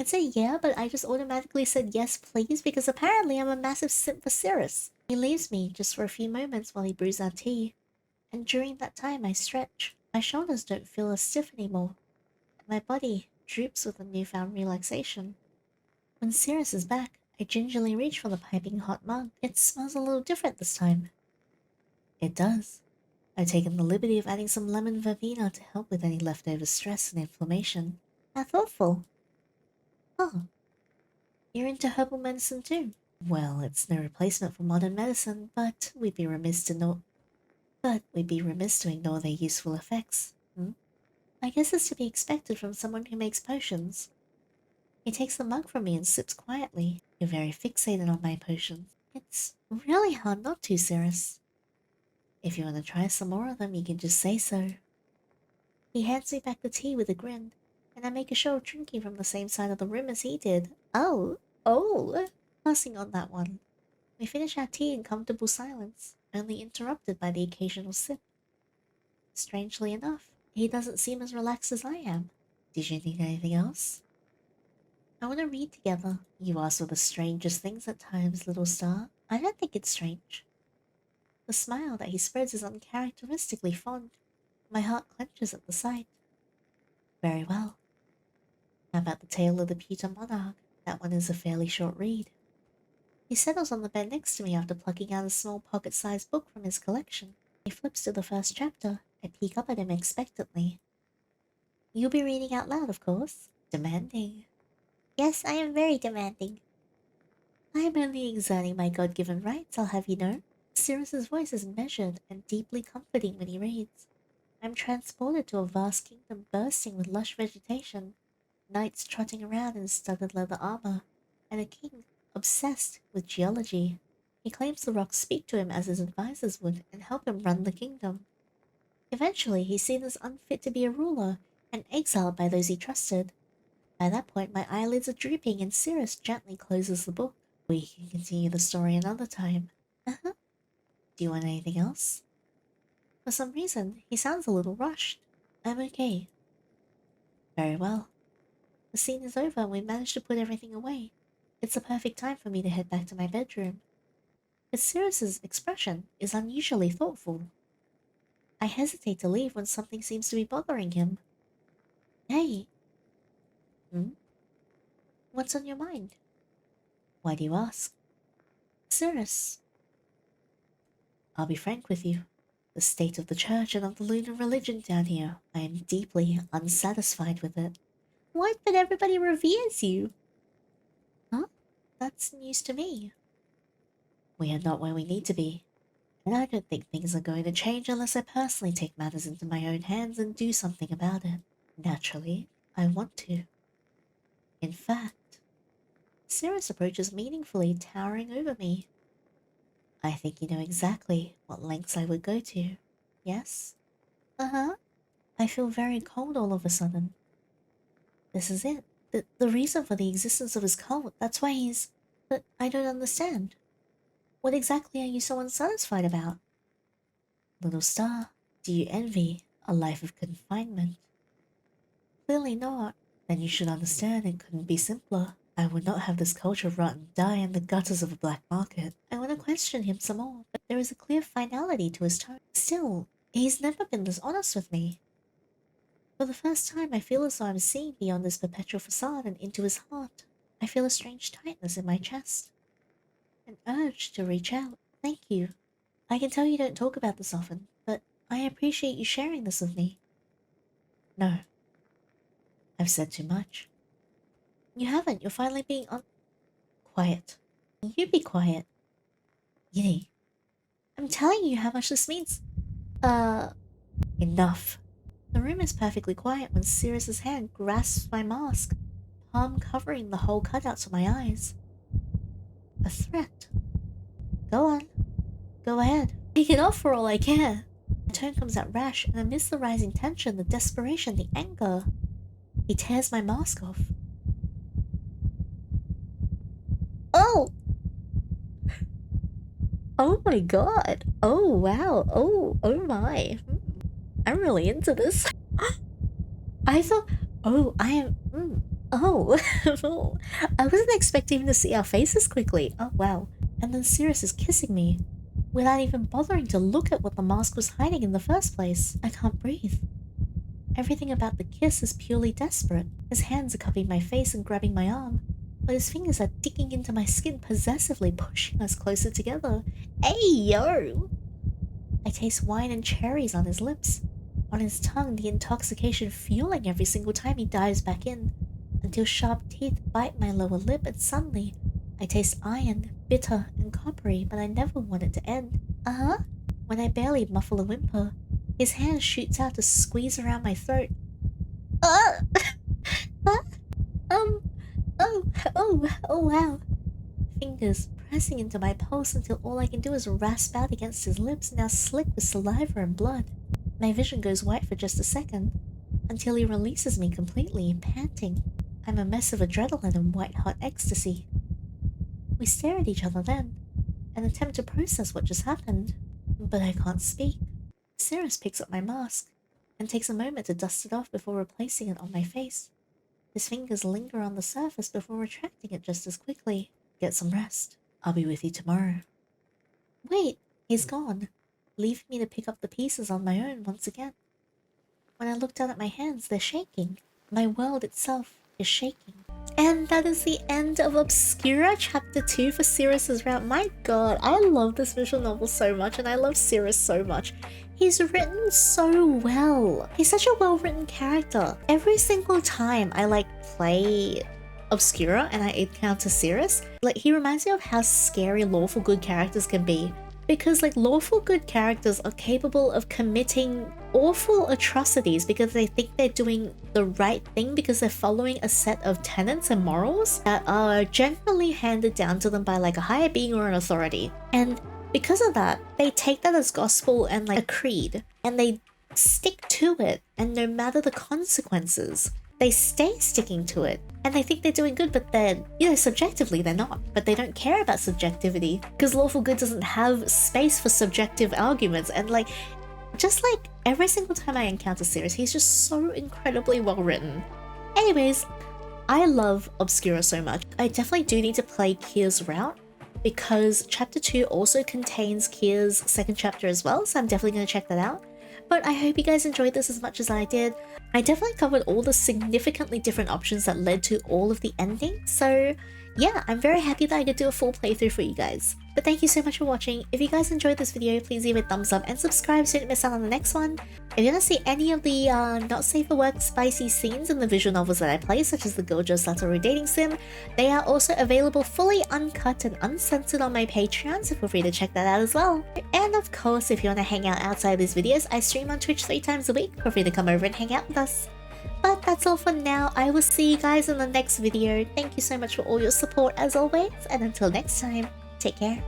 I'd say yeah, but I just automatically said yes, please, because apparently I'm a massive simp for Cirrus. He leaves me just for a few moments while he brews our tea, and during that time I stretch. My shoulders don't feel as stiff anymore, and my body droops with a newfound relaxation. When Cirrus is back, I gingerly reach for the piping hot mug. It smells a little different this time. It does. I've taken the liberty of adding some lemon verbena to help with any leftover stress and inflammation. How thoughtful. Oh, you're into herbal medicine too? Well, it's no replacement for modern medicine, but we'd be remiss to ignore their useful effects. Hmm? I guess it's to be expected from someone who makes potions. He takes the mug from me and sips quietly. You're very fixated on my potions. It's really hard not to, Cirrus. If you want to try some more of them, you can just say so. He hands me back the tea with a grin, and I make a show of drinking from the same side of the room as he did. Oh, passing on that one. We finish our tea in comfortable silence, only interrupted by the occasional sip. Strangely enough, he doesn't seem as relaxed as I am. Did you need anything else? I want to read together. You ask for the strangest things at times, little star. I don't think it's strange. The smile that he spreads is uncharacteristically fond. My heart clenches at the sight. Very well. How about the tale of the pewter monarch? That one is a fairly short read. He settles on the bed next to me after plucking out a small pocket-sized book from his collection. He flips to the first chapter. I peek up at him expectantly. You'll be reading out loud, of course. Demanding. Yes, I am very demanding. I am only exerting my God-given rights, I'll have you know. Cirrus's voice is measured and deeply comforting when he reads. I'm transported to a vast kingdom bursting with lush vegetation, knights trotting around in studded leather armor, and a king obsessed with geology. He claims the rocks speak to him as his advisors would and help him run the kingdom. Eventually, he's seen as unfit to be a ruler and exiled by those he trusted. By that point, my eyelids are drooping and Cirrus gently closes the book. We can continue the story another time. Uh-huh. Do you want anything else? For some reason, he sounds a little rushed. I'm okay. Very well. The scene is over and we've managed to put everything away. It's the perfect time for me to head back to my bedroom. But Cirrus's expression is unusually thoughtful. I hesitate to leave when something seems to be bothering him. Hey. Hmm? What's on your mind? Why do you ask? Cirrus. I'll be frank with you. The state of the church and of the lunar religion down here, I am deeply unsatisfied with it. What? But everybody reveres you. Huh? That's news to me. We are not where we need to be, and I don't think things are going to change unless I personally take matters into my own hands and do something about it. Naturally, I want to. In fact, Cirrus approaches meaningfully, towering over me. I think you know exactly what lengths I would go to. Yes? Uh-huh. I feel very cold all of a sudden. This is it. The reason for the existence of his cult, that's why he's... But I don't understand. What exactly are you so unsatisfied about? Little star, do you envy A life of confinement? Clearly not. Then you should understand it couldn't be simpler. I would not have this culture rot and die in the gutters of a black market. I want to question him some more, but there is a clear finality to his tone. Still, he's never been this honest with me. For the first time, I feel as though I'm seeing beyond this perpetual facade and into his heart. I feel a strange tightness in my chest. An urge to reach out. Thank you. I can tell you don't talk about this often, but I appreciate you sharing this with me. No. I've said too much. You haven't. You're finally being quiet. You be quiet. Yinny. I'm telling you how much this means. Enough. The room is perfectly quiet when Cirrus's hand grasps my mask, palm covering the whole cutouts of my eyes. A threat. Go on. Go ahead. Take it off for all I care. My tone comes out rash, and amidst the rising tension, the desperation, the anger, he tears my mask off. Oh! Oh my god. Oh wow. Oh my. I'm really into this. I thought, oh, I am, oh, I wasn't expecting to see our faces quickly. Oh wow. And then Cirrus is kissing me, without even bothering to look at what the mask was hiding in the first place. I can't breathe. Everything about the kiss is purely desperate. His hands are cupping my face and grabbing my arm, but his fingers are digging into my skin, possessively pushing us closer together. Hey, yo! I taste wine and cherries on his lips. On his tongue, the intoxication fueling every single time he dives back in, until sharp teeth bite my lower lip, and suddenly, I taste iron, bitter and coppery, but I never want it to end. When I barely muffle a whimper, his hand shoots out to squeeze around my throat. Oh wow. Fingers pressing into my pulse until all I can do is rasp out against his lips, now slick with saliva and blood. My vision goes white for just a second, until he releases me completely, panting. I'm a mess of adrenaline and white-hot ecstasy. We stare at each other then, and attempt to process what just happened, but I can't speak. Cirrus picks up my mask, and takes a moment to dust it off before replacing it on my face. His fingers linger on the surface before retracting it just as quickly. Get some rest. I'll be with you tomorrow. Wait, he's gone, leaving me to pick up the pieces on my own once again. When I look down at my hands, they're shaking. My world itself is shaking. And that is the end of Obscura Chapter 2 for Cirrus's Route. My god, I love this visual novel so much, and I love Cirrus so much. He's written so well. He's such a well-written character. Every single time I play Obscura and I encounter Cirrus, he reminds me of how scary lawful good characters can be. Because lawful good characters are capable of committing awful atrocities because they think they're doing the right thing, because they're following a set of tenets and morals that are generally handed down to them by a higher being or an authority. And because of that, they take that as gospel and a creed, and they stick to it, and no matter the consequences, they stay sticking to it. And they think they're doing good, but they're, subjectively they're not. But they don't care about subjectivity, because lawful good doesn't have space for subjective arguments. And every single time I encounter Cirrus, he's just so incredibly well written. Anyways, I love Obscura so much. I definitely do need to play Kier's route, because Chapter 2 also contains Kier's second chapter as well, so I'm definitely going to check that out. But I hope you guys enjoyed this as much as I did. I definitely covered all the significantly different options that led to all of the endings, so yeah, I'm very happy that I could do a full playthrough for you guys. But thank you so much for watching. If you guys enjoyed this video, please leave a thumbs up and subscribe so you don't miss out on the next one. If you want to see any of the not safe for work spicy scenes in the visual novels that I play, such as the Gojo Satoru dating sim, they are also available fully uncut and uncensored on my Patreon, so feel free to check that out as well. And of course, if you want to hang out outside these videos, I stream on Twitch 3 times a week. Feel free to come over and hang out with us. But that's all for now. I will see you guys in the next video. Thank you so much for all your support as always, and until next time, take care.